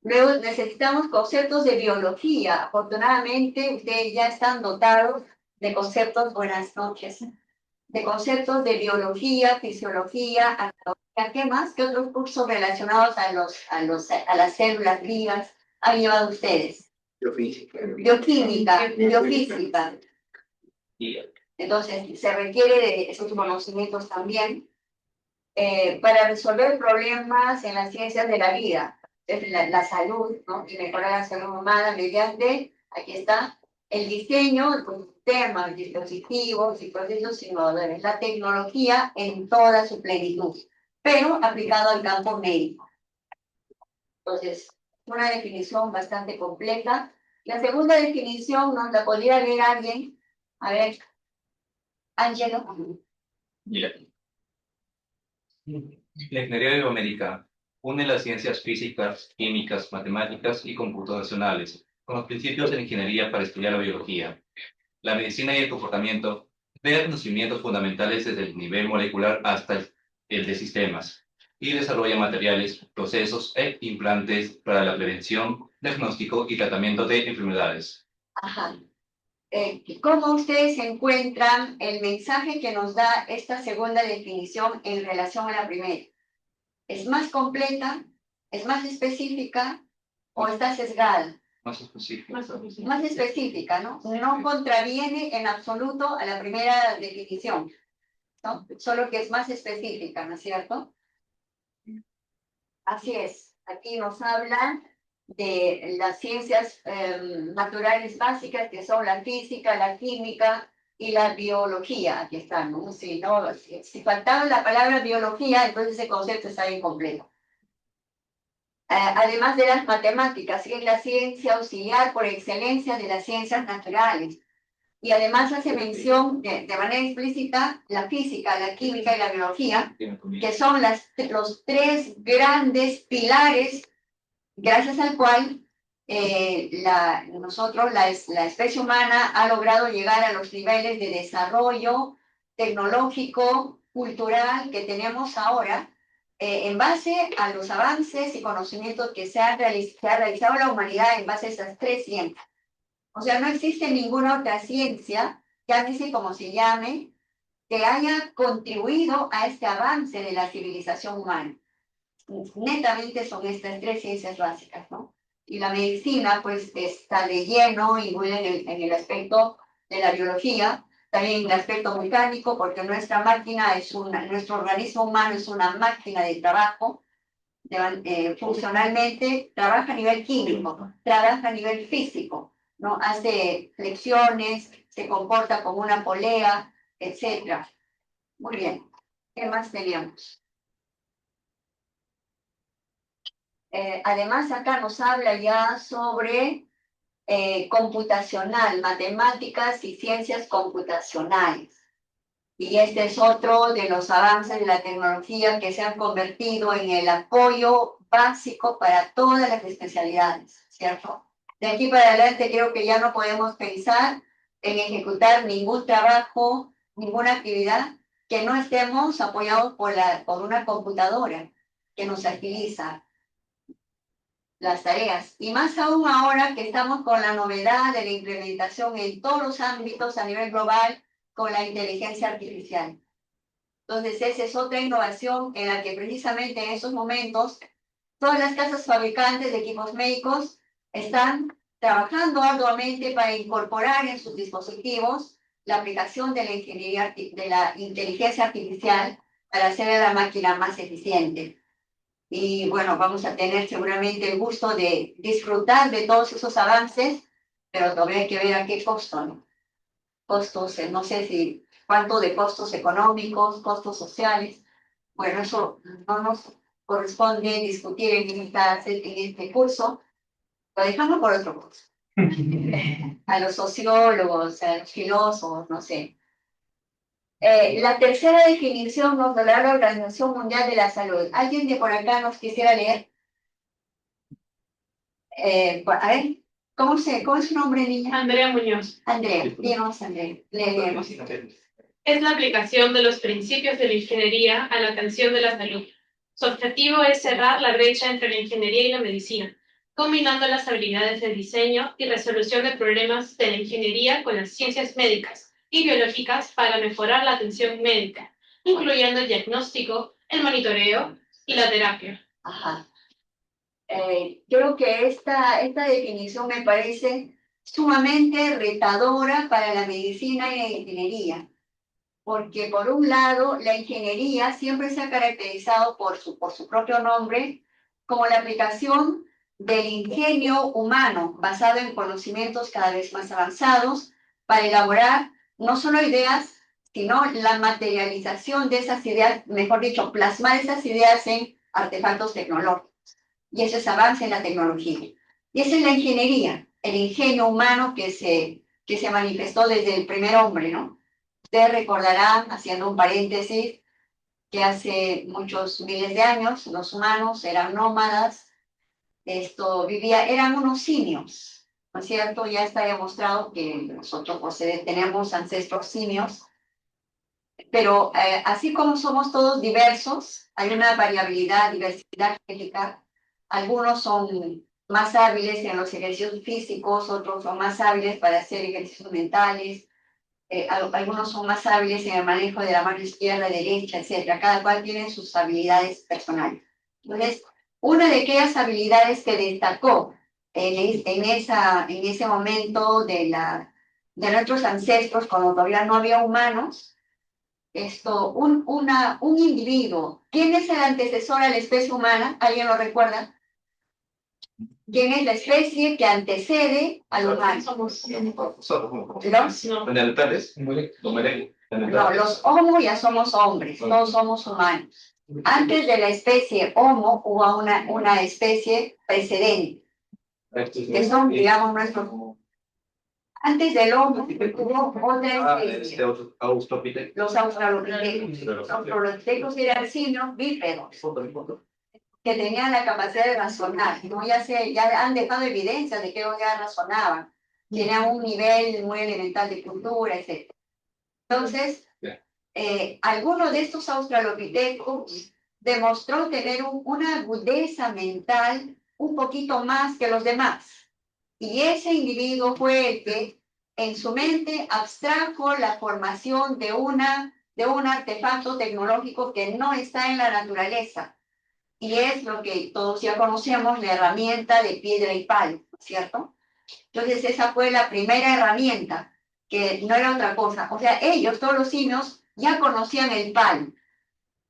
Luego necesitamos conceptos de biología. Afortunadamente, ustedes ya están dotados de conceptos, buenas noches, de conceptos de biología, fisiología, anatomía, ¿qué más? ¿Qué otros cursos relacionados a las células vivas han llevado ustedes? Bioquímica, biofísica. Entonces, se requiere de esos conocimientos también para resolver problemas en las ciencias de la vida, la salud, ¿no? Y mejorar la salud humana mediante, aquí está, el diseño de sistemas, dispositivos y procesos innovadores, la tecnología en toda su plenitud, pero aplicado al campo médico. Entonces, una definición bastante completa. La segunda definición nos la podría leer alguien. A ver, Ángelo. Mira, la ingeniería biomédica une las ciencias físicas, químicas, matemáticas y computacionales con los principios de la ingeniería para estudiar la biología, la medicina y el comportamiento, crea conocimientos fundamentales desde el nivel molecular hasta el de sistemas, y desarrolla materiales, procesos e implantes para la prevención, diagnóstico y tratamiento de enfermedades. Ajá. ¿Cómo ustedes encuentran el mensaje que nos da esta segunda definición en relación a la primera? ¿Es más completa? ¿Es más específica? ¿O está sesgada? Más específico. Más específica, ¿no? No contraviene en absoluto a la primera definición, ¿no? Solo que es más específica, ¿no es cierto? Así es. Aquí nos hablan de las ciencias naturales básicas, que son la física, la química y la biología. Aquí están, ¿no? Si faltaba la palabra biología, entonces ese concepto está incompleto. Además de las matemáticas, que es la ciencia auxiliar por excelencia de las ciencias naturales. Y además hace mención de manera explícita la física, la química y la biología, que son los tres grandes pilares gracias al cual la especie humana ha logrado llegar a los niveles de desarrollo tecnológico, cultural que tenemos ahora, en base a los avances y conocimientos que se ha realizado la humanidad en base a esas tres ciencias. O sea, no existe ninguna otra ciencia, llámese como se llame, que haya contribuido a este avance de la civilización humana. Netamente son estas tres ciencias básicas, ¿no? Y la medicina, pues, está de lleno, igual en el aspecto de la biología, también en el aspecto mecánico, porque nuestra máquina nuestro organismo humano es una máquina de trabajo, funcionalmente trabaja a nivel químico, trabaja a nivel físico, ¿no? Hace flexiones, se comporta como una polea, etc. Muy bien. ¿Qué más teníamos? Además, acá nos habla ya sobre computacional, matemáticas y ciencias computacionales. Y este es otro de los avances de la tecnología que se han convertido en el apoyo básico para todas las especialidades, ¿cierto? De aquí para adelante creo que ya no podemos pensar en ejecutar ningún trabajo, ninguna actividad que no estemos apoyados por una computadora que nos agiliza las tareas. Y más aún ahora que estamos con la novedad de la implementación en todos los ámbitos a nivel global con la inteligencia artificial. Entonces, esa es otra innovación en la que precisamente en esos momentos todas las casas fabricantes de equipos médicos están trabajando arduamente para incorporar en sus dispositivos la aplicación de la ingeniería, de la inteligencia artificial para hacer a la máquina más eficiente. Y bueno, vamos a tener seguramente el gusto de disfrutar de todos esos avances, pero todavía hay que ver a qué costo, ¿no? Costos, no sé si cuánto de costos económicos, costos sociales. Bueno, eso no nos corresponde discutir en este curso, lo dejamos por otro curso. A los sociólogos, a los filósofos, no sé. La tercera definición nos lo da la Organización Mundial de la Salud. ¿Alguien de por acá nos quisiera leer? A ver, ¿cómo es su nombre, niña? Andrea Muñoz. Andrea, díganos, Andrea. Leemos. Es la aplicación de los principios de la ingeniería a la atención de la salud. Su objetivo es cerrar la brecha entre la ingeniería y la medicina, combinando las habilidades de diseño y resolución de problemas de la ingeniería con las ciencias médicas y biológicas para mejorar la atención médica, incluyendo el diagnóstico, el monitoreo y la terapia. Ajá. Creo que esta definición me parece sumamente retadora para la medicina y la ingeniería, porque por un lado la ingeniería siempre se ha caracterizado por su propio nombre como la aplicación del ingenio humano basado en conocimientos cada vez más avanzados para elaborar no solo ideas, sino la materialización de esas ideas, mejor dicho, plasmar esas ideas en artefactos tecnológicos. Y eso es avance en la tecnología. Y esa es la ingeniería, el ingenio humano que se manifestó desde el primer hombre, ¿no? Ustedes recordarán, haciendo un paréntesis, que hace muchos miles de años los humanos eran nómadas, eran unos simios, ¿no es cierto? Ya está demostrado que nosotros tenemos ancestros simios, pero así como somos todos diversos, hay una diversidad genética. Algunos son más hábiles en los ejercicios físicos, otros son más hábiles para hacer ejercicios mentales, algunos son más hábiles en el manejo de la mano izquierda, derecha, etc. Cada cual tiene sus habilidades personales. Entonces, una de aquellas habilidades que destacó en ese momento de nuestros ancestros, cuando todavía no había humanos, un individuo. ¿Quién es el antecesor a la especie humana? ¿Alguien lo recuerda? ¿Quién es la especie que antecede al humano? Neandertales. No, los Homo ya somos hombres, todos somos humanos. Antes de la especie Homo hubo una especie precedente, que son, digamos, nuestros. Antes del Homo hubo otra especie. Los australopithecus. Los australopithecus eran simios bípedos que tenían la capacidad de razonar, ¿no? Ya han dejado evidencias de que ellos ya razonaban, tenían un nivel muy elemental de cultura, etc. Entonces, alguno de estos australopithecus demostró tener una agudeza mental un poquito más que los demás. Y ese individuo fue el que en su mente abstrajo la formación de un artefacto tecnológico que no está en la naturaleza. Y es lo que todos ya conocemos, la herramienta de piedra y palo, ¿cierto? Entonces esa fue la primera herramienta, que no era otra cosa. O sea, ellos, todos los simios, ya conocían el palo,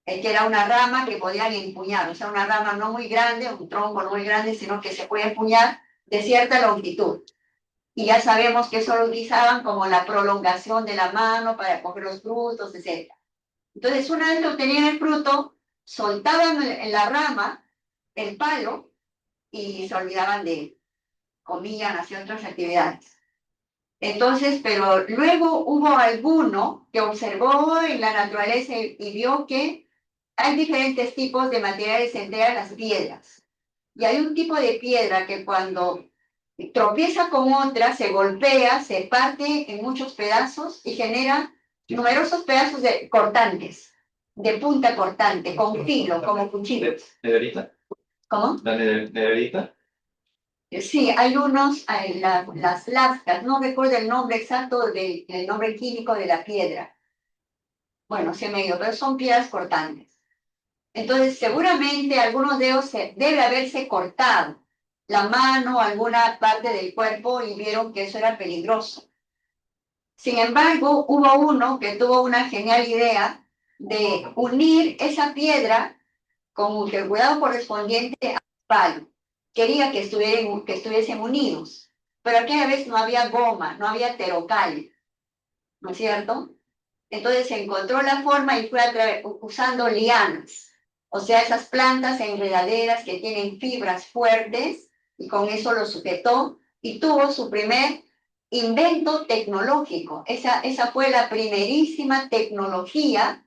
que era una rama que podían empuñar, o sea, una rama no muy grande, un tronco no muy grande, sino que se puede empuñar de cierta longitud. Y ya sabemos que eso lo utilizaban como la prolongación de la mano para coger los frutos, etc. Entonces, una vez que obtenían el fruto, soltaban en la rama el palo y se olvidaban de él, comían, hacían otras actividades. Entonces, pero luego hubo alguno que observó en la naturaleza y vio que hay diferentes tipos de materiales entre las piedras. Y hay un tipo de piedra que cuando tropieza con otra, se golpea, se parte en muchos pedazos y genera numerosos pedazos cortantes, de punta cortante, con filo, como cuchillos. ¿Nederita? ¿Cómo? ¿La nederita? Sí, hay las lascas, no recuerdo el nombre exacto el nombre químico de la piedra. Bueno, se me dio, pero son piedras cortantes. Entonces, seguramente algunos de ellos debe haberse cortado la mano, alguna parte del cuerpo y vieron que eso era peligroso. Sin embargo, hubo uno que tuvo una genial idea de unir esa piedra con el cuidado correspondiente al palo. Quería que estuviesen unidos, pero aquella vez no había goma, no había terocal, ¿no es cierto? Entonces se encontró la forma y fue usando lianas, o sea, esas plantas enredaderas que tienen fibras fuertes, y con eso lo sujetó y tuvo su primer invento tecnológico. Esa fue la primerísima tecnología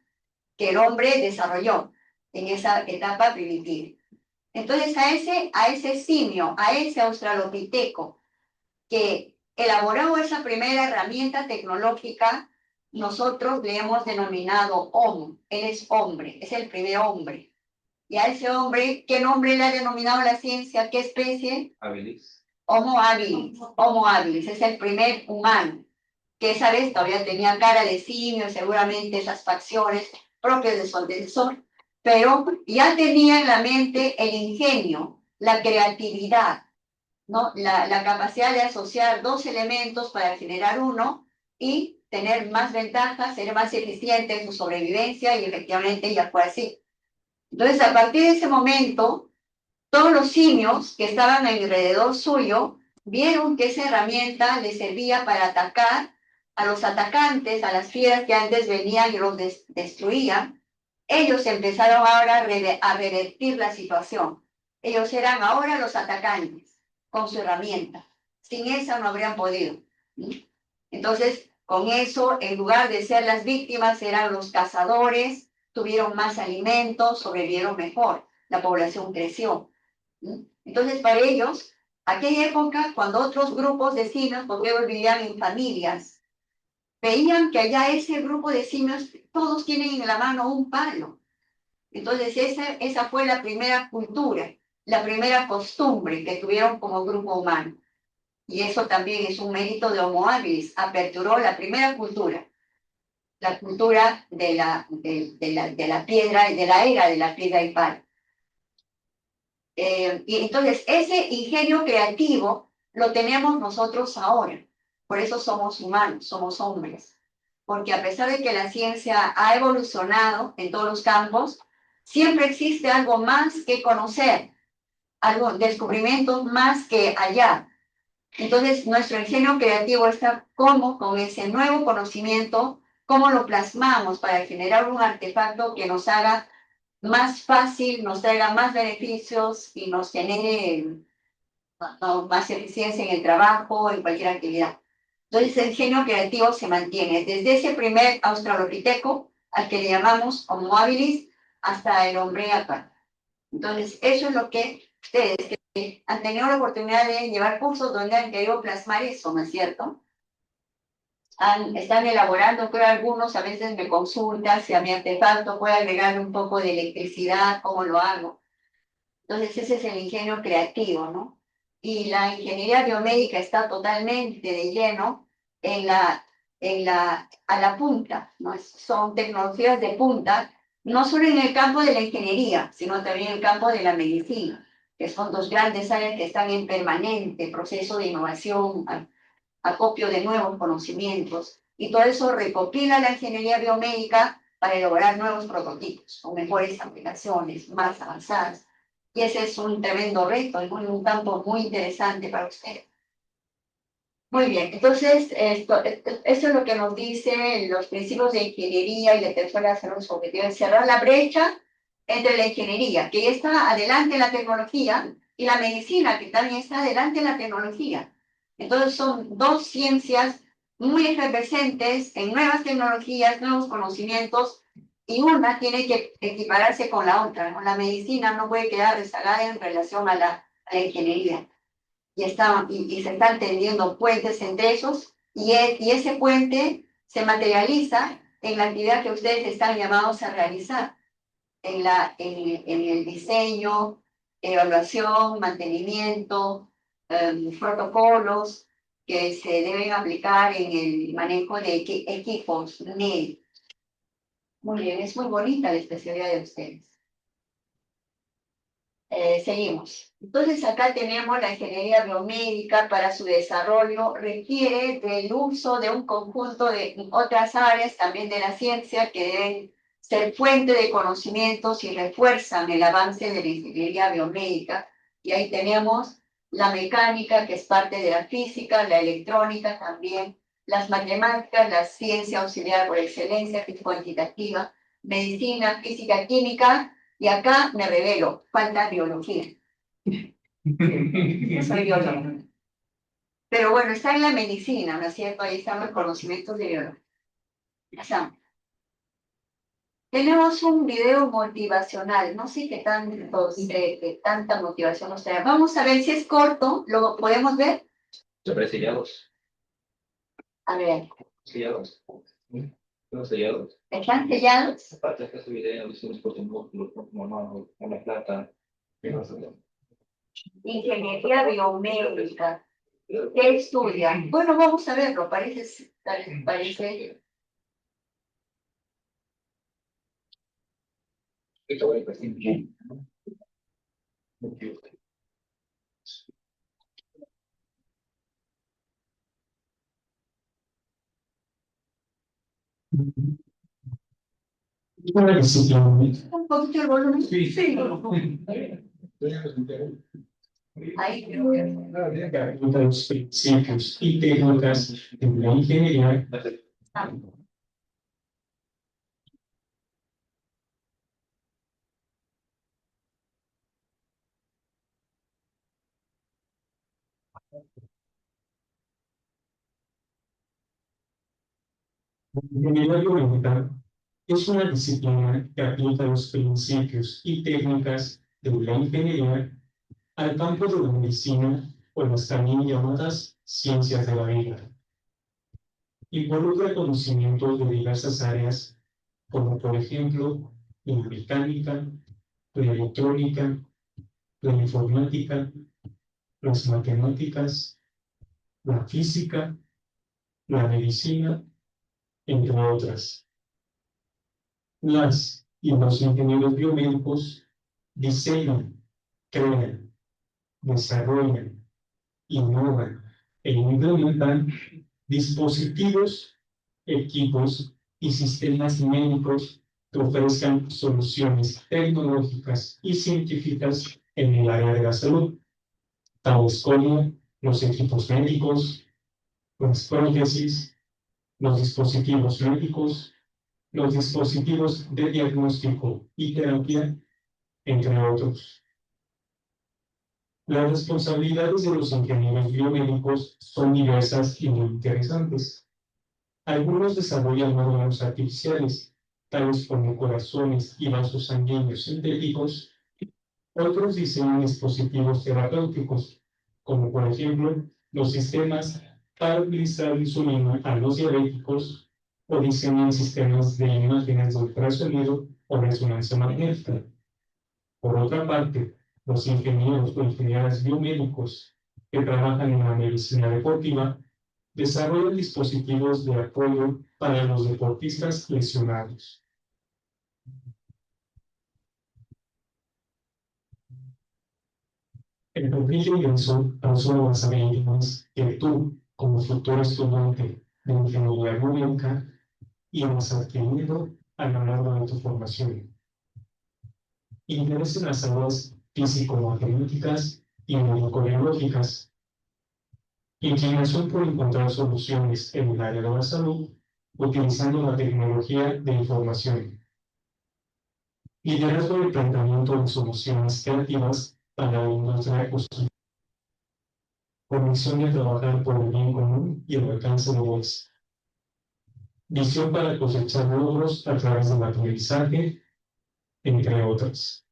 que el hombre desarrolló en esa etapa primitiva. Entonces a ese simio, a ese australopiteco que elaboró esa primera herramienta tecnológica, nosotros le hemos denominado Homo. Él es hombre, es el primer hombre. Y a ese hombre, ¿qué nombre le ha denominado la ciencia? ¿Qué especie? Habilis. Homo habilis. Homo habilis, es el primer humano, que esa vez todavía tenía cara de simio, seguramente esas facciones propias de su antecesor, pero ya tenía en la mente el ingenio, la creatividad, ¿no? La capacidad de asociar dos elementos para generar uno y tener más ventajas, ser más eficiente en su sobrevivencia, y efectivamente ya fue así. Entonces, a partir de ese momento, todos los simios que estaban alrededor suyo vieron que esa herramienta les servía para atacar a los atacantes, a las fieras que antes venían y los destruían. Ellos empezaron ahora a revertir la situación. Ellos eran ahora los atacantes con su herramienta. Sin esa no habrían podido. Entonces, Con eso, en lugar de ser las víctimas, eran los cazadores, tuvieron más alimentos, sobrevivieron mejor, la población creció. Entonces, para ellos, aquella época, cuando otros grupos de simios, porque ellos vivían en familias, veían que allá ese grupo de simios, todos tienen en la mano un palo. Entonces, esa fue la primera cultura, la primera costumbre que tuvieron como grupo humano. Y eso también es un mérito de Homo habilis, aperturó la primera cultura, la cultura de la piedra y de la era de la piedra y palo. Y entonces, ese ingenio creativo lo tenemos nosotros ahora. Por eso somos humanos, somos hombres. Porque a pesar de que la ciencia ha evolucionado en todos los campos, siempre existe algo más que conocer, algo, descubrimientos más que allá. Entonces, nuestro ingenio creativo está cómo, con ese nuevo conocimiento, cómo lo plasmamos para generar un artefacto que nos haga más fácil, nos traiga más beneficios y nos genere más eficiencia en el trabajo, en cualquier actividad. Entonces, el ingenio creativo se mantiene desde ese primer australopiteco, al que le llamamos Homo habilis, hasta el hombre actual. Entonces, eso es lo que ustedes que han tenido la oportunidad de llevar cursos donde han querido plasmar eso, ¿no es cierto? Están elaborando, creo algunos a veces me consultan si a mi artefacto puedo agregar un poco de electricidad, cómo lo hago. Entonces ese es el ingenio creativo, ¿no? Y la ingeniería biomédica está totalmente de lleno a la punta, ¿no? Son tecnologías de punta, no solo en el campo de la ingeniería, sino también en el campo de la medicina, que son dos grandes áreas que están en permanente proceso de innovación, acopio de nuevos conocimientos, y todo eso recopila la ingeniería biomédica para elaborar nuevos prototipos con mejores aplicaciones, más avanzadas. Y ese es un tremendo reto, es un campo muy interesante para usted. Muy bien, entonces eso es lo que nos dicen los principios de ingeniería y la tercera hacer su objetivo es cerrar la brecha entre la ingeniería, que ya está adelante en la tecnología, y la medicina, que también está adelante en la tecnología. Entonces son dos ciencias muy efervescentes en nuevas tecnologías, nuevos conocimientos, y una tiene que equipararse con la otra, ¿no? La medicina no puede quedar rezagada en relación a la ingeniería. Y se están tendiendo puentes entre esos, y ese puente se materializa en la actividad que ustedes están llamados a realizar, en el diseño, evaluación, mantenimiento, protocolos que se deben aplicar en el manejo de equipos médicos. Muy bien, es muy bonita la especialidad de ustedes. Seguimos. Entonces acá tenemos la ingeniería biomédica. Para su desarrollo requiere del uso de un conjunto de otras áreas también de la ciencia que deben ser fuente de conocimientos y refuerzan el avance de la ingeniería biomédica. Y ahí tenemos la mecánica, que es parte de la física, la electrónica también, las matemáticas, la ciencia auxiliar por excelencia, que es cuantitativa, medicina, física, química. Y acá me revelo, falta biología. No soy bióloga. Pero bueno, está en la medicina, ¿no es cierto? Ahí están los conocimientos de biología. Ya estamos. Tenemos un video motivacional, no sé qué tanta motivación nos trae. Vamos a ver si es corto, ¿lo podemos ver? Sobre sellados. A ver, Sellados. ¿No sellados? ¿están sellados? Aparte de este video, hicimos por un músculo, como no, una plata. Ingeniería biomédica. ¿Qué estudia? Bueno, vamos a verlo, parece. Esto va a ir pues, sí. Un poquito el volumen. Sí. Sí. Ahí creo que. Los principios y técnicas de la ingeniería Ah, La ingeniería biomédica es una disciplina que aplica los principios y técnicas de la ingeniería al campo de la medicina o las también llamadas ciencias de la vida. Involucra conocimientos de diversas áreas, como por ejemplo la mecánica, la electrónica, la informática, las matemáticas, la física, la medicina, entre otras. Las y los ingenieros biomédicos diseñan, crean, desarrollan, innovan e implementan dispositivos, equipos y sistemas médicos que ofrezcan soluciones tecnológicas y científicas en el área de la salud, tales como los equipos médicos, las prótesis, los dispositivos médicos, los dispositivos de diagnóstico y terapia, entre otros. Las responsabilidades de los ingenieros biomédicos son diversas y muy interesantes. Algunos desarrollan órganos artificiales, tales como corazones y vasos sanguíneos sintéticos. Otros diseñan dispositivos terapéuticos, como por ejemplo los sistemas para utilizar insulina a los diabéticos, o diseñan sistemas de imágenes de ultrasonido o resonancia magnética. Por otra parte, los ingenieros o ingenieras biomédicos que trabajan en la medicina deportiva desarrollan dispositivos de apoyo para los deportistas lesionados. El perfil de ingreso resuelve las habilidades que tú, como futuro estudiante de ingeniería biomédica, ibas adquiriendo a lo largo de tu formación. Interés en las áreas físico-matemáticas y médico-biológicas. Inclinación por encontrar soluciones en el área de la salud utilizando la tecnología de información. Liderazgo del planteamiento de soluciones creativas para la industria constructiva. Convicción de trabajar por el bien común y el alcance de voz. Visión para cosechar logros a través del aprendizaje, entre otras.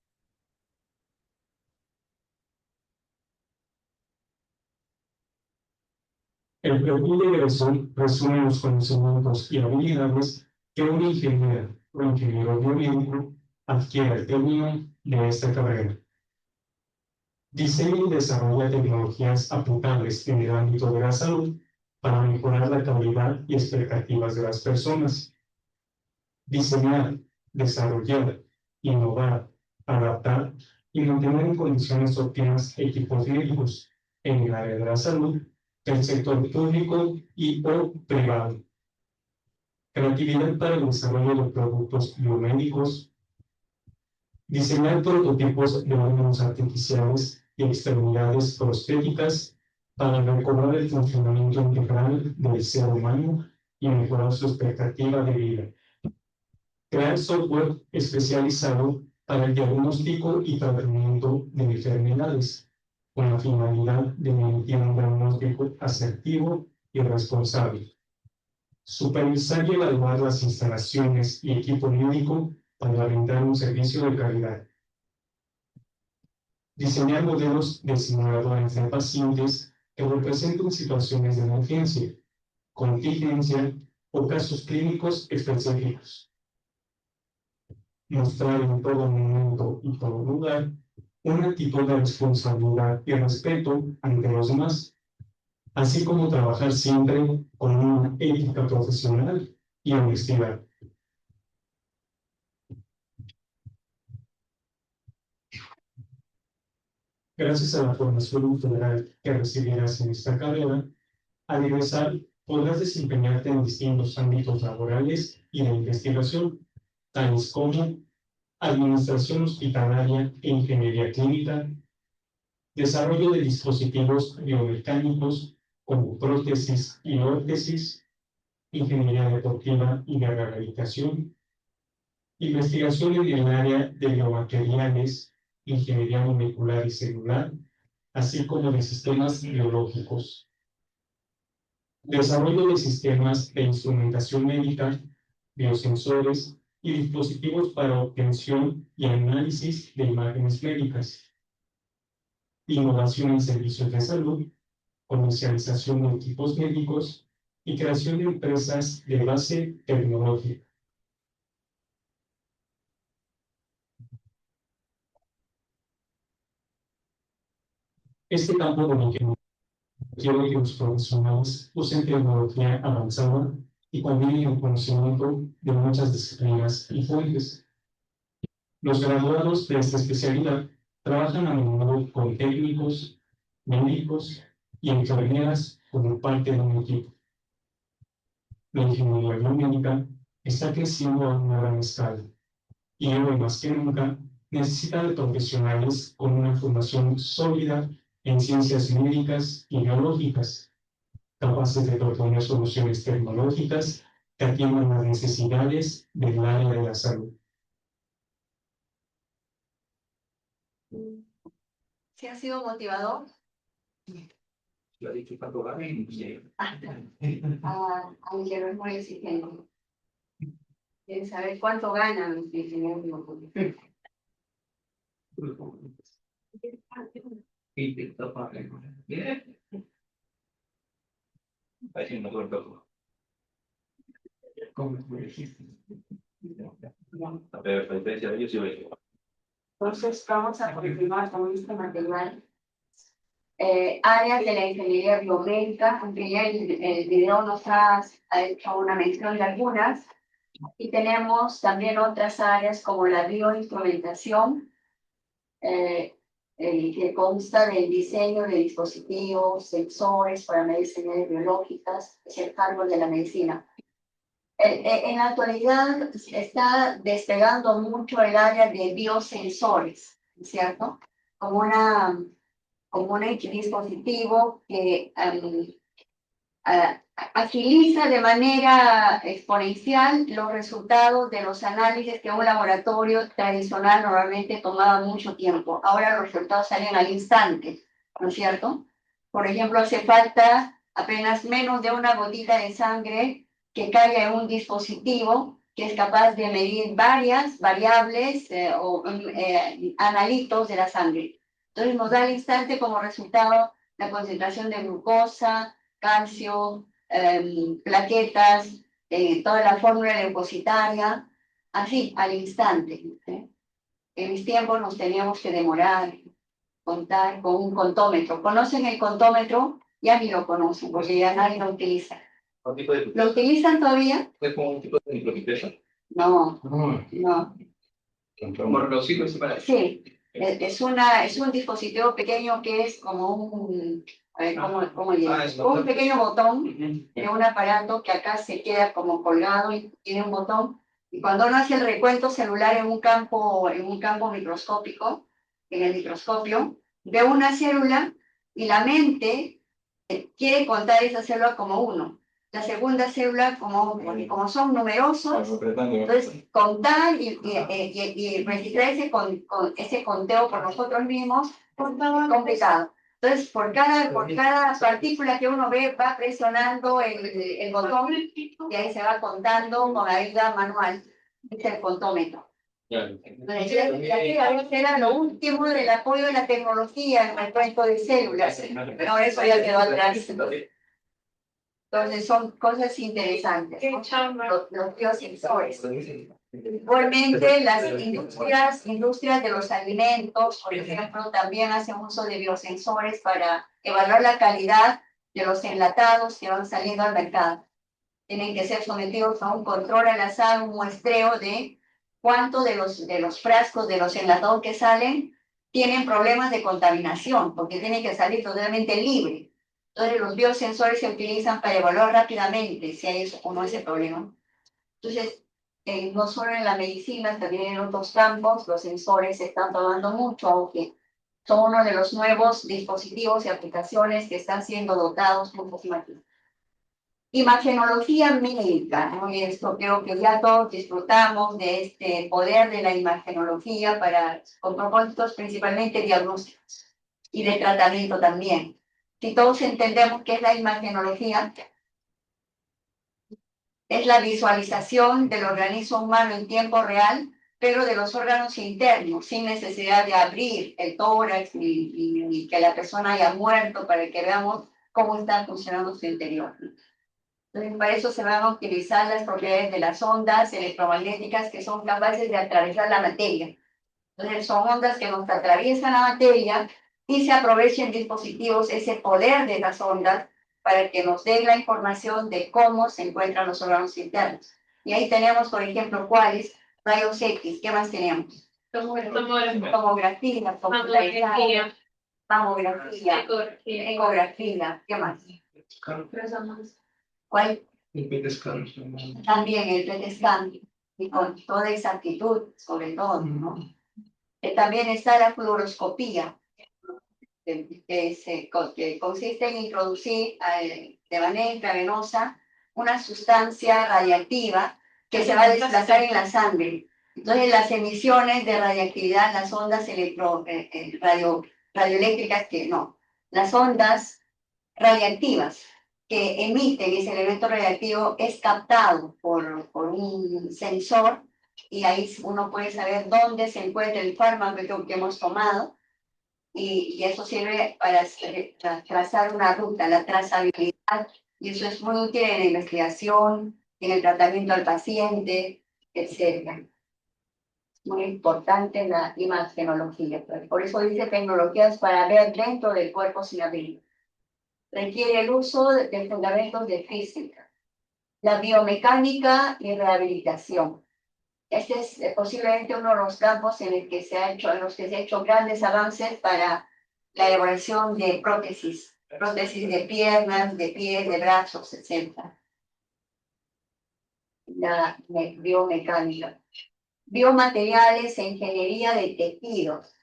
El perfil de egresor resume los conocimientos y habilidades que un ingeniero o ingeniero biomédico adquiere al término de esta carrera. Diseña y desarrolla tecnologías aplicables en el ámbito de la salud para mejorar la calidad y expectativas de las personas. Diseñar, desarrollar, innovar, adaptar y mantener en condiciones óptimas equipos médicos en el área de la salud del sector público y o privado. Creatividad para el desarrollo de productos biomédicos. Diseñar prototipos de órganos artificiales y extremidades prostéticas para recobrar el funcionamiento integral del ser humano y mejorar su expectativa de vida. Crear software especializado para el diagnóstico y tratamiento de enfermedades, con la finalidad de emitir un diagnóstico asertivo y responsable. Supervisar y evaluar las instalaciones y equipo médico para brindar un servicio de calidad. Diseñar modelos de simuladores de pacientes que representen situaciones de emergencia, contingencia o casos clínicos específicos. Mostrar en todo momento y todo lugar una actitud de responsabilidad y respeto ante los demás, así como trabajar siempre con una ética profesional y honestidad. Gracias a la formación integral que recibirás en esta carrera, al ingresar podrás desempeñarte en distintos ámbitos laborales y de investigación, tales como administración hospitalaria e ingeniería clínica, desarrollo de dispositivos biomecánicos como prótesis y órtesis, ingeniería deportiva y de rehabilitación, investigación en el área de biomateriales, ingeniería molecular y celular, así como de sistemas biológicos. Desarrollo de sistemas de instrumentación médica, biosensores y dispositivos para obtención y análisis de imágenes médicas. Innovación en servicios de salud, comercialización de equipos médicos y creación de empresas de base tecnológica. Este campo de la ingeniería requiere que los profesionales usen tecnología avanzada y combinen el conocimiento de muchas disciplinas y fuentes. Los graduados de esta especialidad trabajan a menudo con técnicos, médicos y enfermeras como parte de un equipo. La ingeniería biomédica está creciendo a una gran escala y hoy más que nunca necesita de profesionales con una formación sólida en ciencias médicas y biológicas, capaces de proponer soluciones tecnológicas que atiendan las necesidades del área de la salud. ¿Sí ha sido motivador? Lo ha dicho cuánto gana y Aunque no es muy exigente. Quieren saber cuánto ganan los ingenieros biomédicos. Bien. Parece un poco. ¿Cómo me dijiste? A ver, diferencia de ellos y yo. Entonces, vamos a continuar con este material. Áreas de la ingeniería biomédica, aunque ya el video nos ha hecho una mención de algunas, y tenemos también otras áreas como la bioinstrumentación, que consta del diseño de dispositivos, sensores para medir señales biológicas, es el cargo de la medicina. En la actualidad está despegando mucho el área de biosensores, ¿cierto? Como un dispositivo que agiliza de manera exponencial los resultados de los análisis que un laboratorio tradicional normalmente tomaba mucho tiempo. Ahora los resultados salen al instante, ¿no es cierto? Por ejemplo, hace falta apenas menos de una gotita de sangre que caiga en un dispositivo que es capaz de medir varias variables analitos de la sangre. Entonces nos da al instante como resultado la concentración de glucosa, calcio, plaquetas, toda la fórmula leucocitaria, así, al instante. En mis tiempos nos teníamos que demorar, contar con un contómetro. ¿Conocen el contómetro? Ya ni lo conocen, porque ya nadie lo utiliza. ¿Lo utilizan todavía? ¿Es como un tipo de micropipeso? No, no. Como reducirlo para. Sí, es un dispositivo pequeño que es como un, a ver, ¿cómo digo? Un pequeño botón de un aparato que acá se queda como colgado y tiene un botón. Y cuando uno hace el recuento celular en un campo microscópico, en el microscopio, ve una célula y la mente quiere contar esa célula como uno. La segunda célula, como son numerosos, entonces contar y registrar ese conteo por nosotros mismos es complicado. Entonces, por cada partícula que uno ve, va presionando el botón y ahí se va contando con ayuda manual. Es el contómetro. Entonces, era lo último del apoyo de la tecnología en el recuento de células. Pero eso ya quedó atrás. Entonces son cosas interesantes, ¿no? Los biosensores. Igualmente las industrias de los alimentos, por ejemplo, también hacen uso de biosensores para evaluar la calidad de los enlatados que van saliendo al mercado. Tienen que ser sometidos a un control al azar, un muestreo de cuánto de los frascos de los enlatados que salen tienen problemas de contaminación, porque tienen que salir totalmente libre. Entonces, los biosensores se utilizan para evaluar rápidamente si hay eso o no ese problema. Entonces, no solo en la medicina, también en otros campos, los sensores se están tomando mucho, aunque son uno de los nuevos dispositivos y aplicaciones que están siendo dotados por los máquinas. Imagenología médica, ¿no? Y esto creo que ya todos disfrutamos de este poder de la imagenología con propósitos principalmente diagnósticos y de tratamiento también. Si todos entendemos qué es la imagenología, es la visualización del organismo humano en tiempo real, pero de los órganos internos, sin necesidad de abrir el tórax ni que la persona haya muerto para que veamos cómo está funcionando su interior. Entonces, para eso se van a utilizar las propiedades de las ondas electromagnéticas que son capaces de atravesar la materia. Entonces, son ondas que nos atraviesan la materia y se aprovecha en dispositivos ese poder de las ondas para que nos den la información de cómo se encuentran los órganos internos. Y ahí tenemos, por ejemplo, cuáles, rayos X, ¿qué más tenemos? Tomografía, computarizada, mamografía, ecografía, ¿qué más? ¿Cuál? También el PET scan, y con toda exactitud, sobre todo, ¿no? También está la fluoroscopía, que consiste en introducir de manera intravenosa una sustancia radiactiva que se va a desplazar en la sangre. Entonces, las emisiones de radiactividad, las ondas radioeléctricas, las ondas radiactivas que emiten ese elemento radiactivo es captado por un sensor y ahí uno puede saber dónde se encuentra el fármaco que hemos tomado y eso sirve para trazar una ruta, la trazabilidad, y eso es muy útil en la investigación, en el tratamiento al paciente, etc. Muy importante la imagenología. Por eso dice tecnologías para ver dentro del cuerpo sin abrir. Requiere el uso de fundamentos de física, la biomecánica y rehabilitación. Este es posiblemente uno de los campos en los que se ha hecho grandes avances para la elaboración de prótesis de piernas, de pies, de brazos, etc. La biomecánica. Biomateriales e ingeniería de tejidos.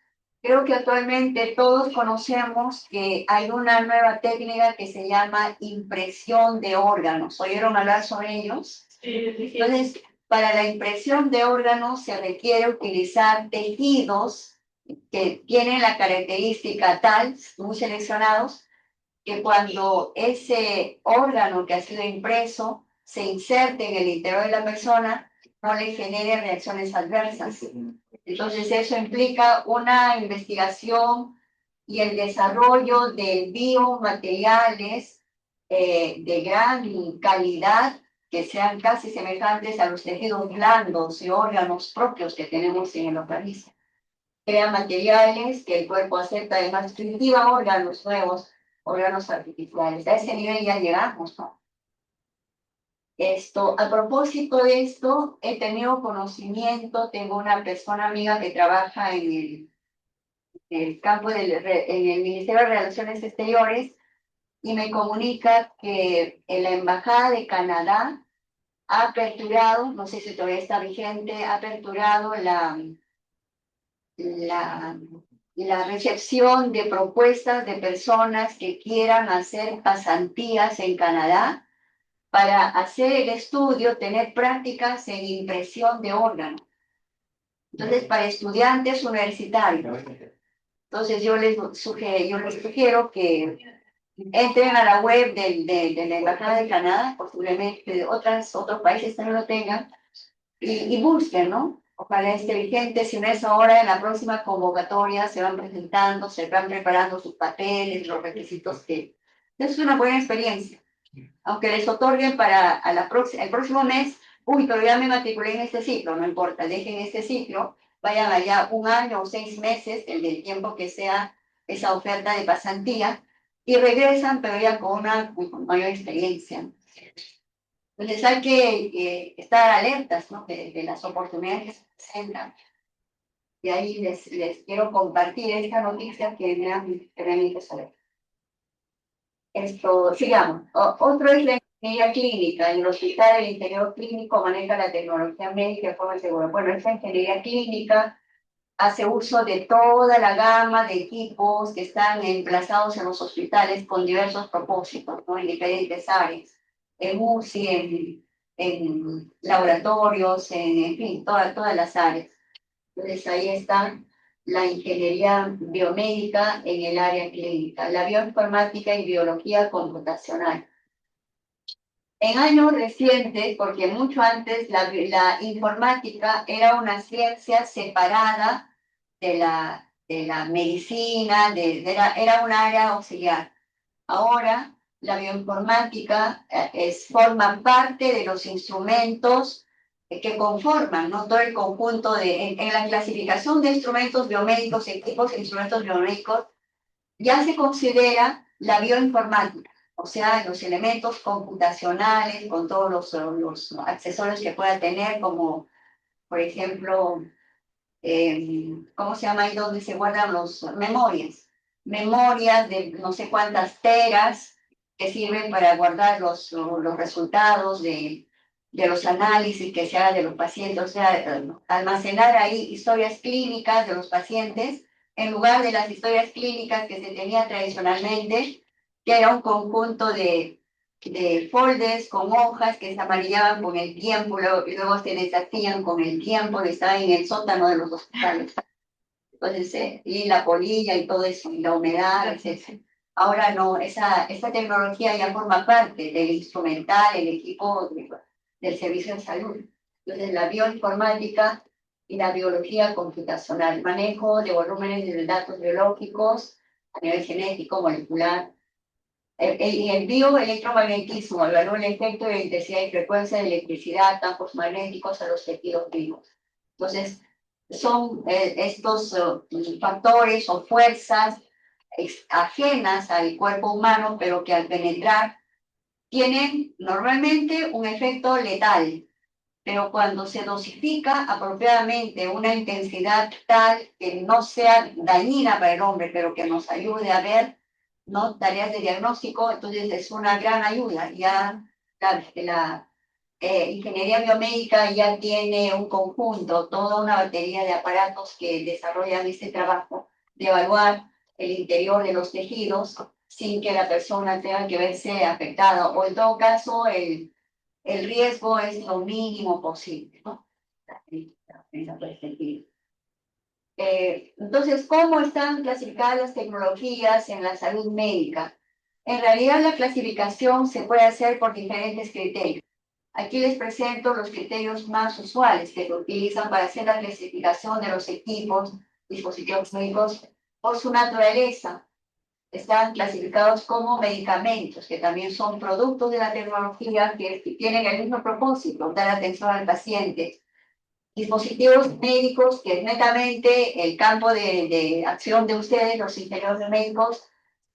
Creo que actualmente todos conocemos que hay una nueva técnica que se llama impresión de órganos. ¿Oyeron hablar sobre ellos? Entonces, para la impresión de órganos se requiere utilizar tejidos que tienen la característica tal, muy seleccionados, que cuando ese órgano que ha sido impreso se inserte en el interior de la persona, no le genere reacciones adversas. Entonces eso implica una investigación y el desarrollo de biomateriales de gran calidad que sean casi semejantes a los tejidos blandos y órganos propios que tenemos en el organismo. Crea materiales que el cuerpo acepta, además cultiva órganos nuevos, órganos artificiales. A ese nivel ya llegamos, ¿no? A propósito de esto, he tenido conocimiento, tengo una persona amiga que trabaja en el campo en el Ministerio de Relaciones Exteriores y me comunica que en la Embajada de Canadá ha aperturado, no sé si todavía está vigente, ha aperturado la recepción de propuestas de personas que quieran hacer pasantías en Canadá para hacer el estudio, tener prácticas en impresión de órganos. Entonces, para estudiantes universitarios. Entonces, yo les sugiero que entren a la web de la Embajada de Canadá, posiblemente otros países también lo tengan, y busquen, ¿no? Ojalá esté vigente, si no es ahora, en la próxima convocatoria se van presentando, se van preparando sus papeles, los requisitos que... Es una buena experiencia. Aunque les otorguen para el próximo mes, uy, pero ya me matriculé en este ciclo, no importa, dejen este ciclo, vayan allá 1 año o 6 meses, el del tiempo que sea esa oferta de pasantía, y regresan, pero ya con una mayor experiencia. Entonces hay que estar alertas, ¿no? de las oportunidades que se presentan. Y ahí les quiero compartir esta noticia que me han permitido saber. Sigamos. Otro es la ingeniería clínica. En el hospital, el ingeniero clínico maneja la tecnología médica de forma segura. Bueno, esta ingeniería clínica hace uso de toda la gama de equipos que están emplazados en los hospitales con diversos propósitos, ¿no? En diferentes áreas. En UCI, en laboratorios, en fin, todas las áreas. Entonces ahí está la ingeniería biomédica en el área clínica, la bioinformática y biología computacional. En años recientes, porque mucho antes la informática era una ciencia separada de la medicina, era un área auxiliar. Ahora la bioinformática forma parte de los instrumentos que conforman, ¿no? Todo el conjunto en la clasificación de instrumentos biomédicos, equipos e instrumentos biomédicos, ya se considera la bioinformática, o sea, los elementos computacionales con todos los accesorios que pueda tener, como por ejemplo, ¿cómo se llama ahí donde se guardan los memorias? Memorias de no sé cuántas teras que sirven para guardar los resultados de los análisis que se haga de los pacientes, o sea, almacenar ahí historias clínicas de los pacientes en lugar de las historias clínicas que se tenían tradicionalmente, que era un conjunto de folders con hojas que se amarillaban con el tiempo, luego se deshacían con el tiempo, que estaban en el sótano de los hospitales. Entonces, y la polilla y todo eso, y la humedad, etc. Ahora no, esa tecnología ya forma parte del instrumental, el equipo del servicio de salud. Entonces, la bioinformática y la biología computacional, manejo de volúmenes de datos biológicos a nivel genético, molecular, y el bioelectromagnetismo evalúa el efecto de la intensidad y frecuencia de electricidad, campos magnéticos a los tejidos vivos. Entonces, son estos factores o fuerzas ajenas al cuerpo humano, pero que al penetrar tienen normalmente un efecto letal, pero cuando se dosifica apropiadamente una intensidad tal que no sea dañina para el hombre, pero que nos ayude a ver, ¿no?, tareas de diagnóstico, entonces es una gran ayuda. Ya la ingeniería biomédica ya tiene un conjunto, toda una batería de aparatos que desarrollan este trabajo de evaluar el interior de los tejidos sin que la persona tenga que verse afectada, o en todo caso el riesgo es lo mínimo posible, ¿no? En esa perspectiva. Entonces, ¿cómo están clasificadas las tecnologías en la salud médica? En realidad, la clasificación se puede hacer por diferentes criterios. Aquí les presento los criterios más usuales que se utilizan para hacer la clasificación de los equipos, dispositivos médicos por su naturaleza. Están clasificados como medicamentos, que también son productos de la tecnología que tienen el mismo propósito, dar atención al paciente. Dispositivos médicos, que es netamente el campo de acción de ustedes, los ingenieros médicos,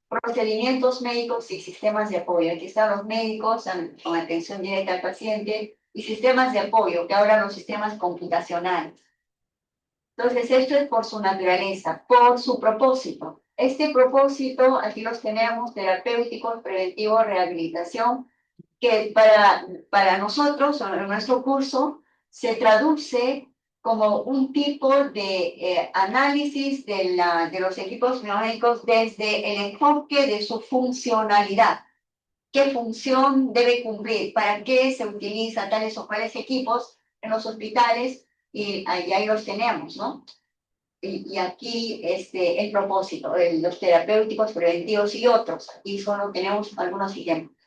procedimientos médicos y sistemas de apoyo. Aquí están los médicos con atención directa al paciente y sistemas de apoyo, que ahora los sistemas computacionales. Entonces, esto es por su naturaleza, por su propósito. Este propósito, aquí los tenemos, terapéuticos, preventivos, rehabilitación, que para nosotros, en nuestro curso, se traduce como un tipo de análisis de los equipos biomédicos desde el enfoque de su funcionalidad. ¿Qué función debe cumplir? ¿Para qué se utiliza tales o cuales equipos en los hospitales? Y ahí los tenemos, ¿no? Y aquí el propósito, los terapéuticos, preventivos y otros. Aquí solo tenemos algunos ejemplos.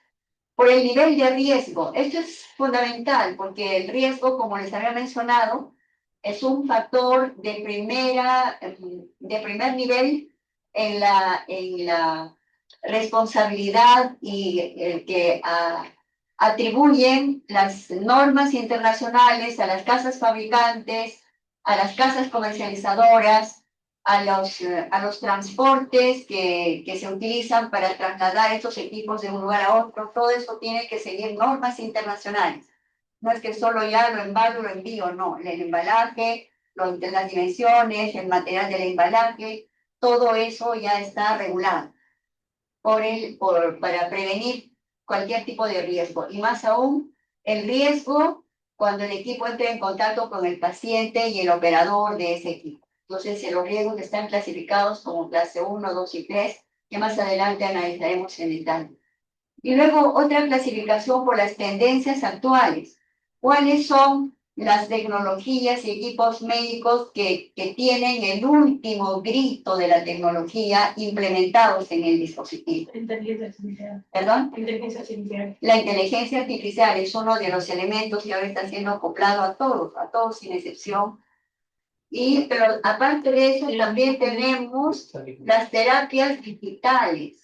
Por el nivel de riesgo. Esto es fundamental porque el riesgo, como les había mencionado, es un factor de primer nivel en la responsabilidad y que atribuyen las normas internacionales a las casas fabricantes, a las casas comercializadoras, a los transportes que se utilizan para trasladar estos equipos de un lugar a otro. Todo eso tiene que seguir normas internacionales. No es que solo ya lo embalo, lo envío, no. El embalaje, las dimensiones, el material del embalaje, todo eso ya está regulado para prevenir cualquier tipo de riesgo. Y más aún, el riesgo cuando el equipo entra en contacto con el paciente y el operador de ese equipo. Entonces, los riesgos están clasificados como clase 1, 2 y 3, que más adelante analizaremos en detalle. Y luego otra clasificación por las tendencias actuales. ¿Cuáles son las tecnologías y equipos médicos que tienen el último grito de la tecnología implementados en el dispositivo. Inteligencia artificial. ¿Perdón? Inteligencia artificial. La inteligencia artificial es uno de los elementos que ahora está siendo acoplado a todos sin excepción. Pero aparte de eso, también tenemos las terapias digitales.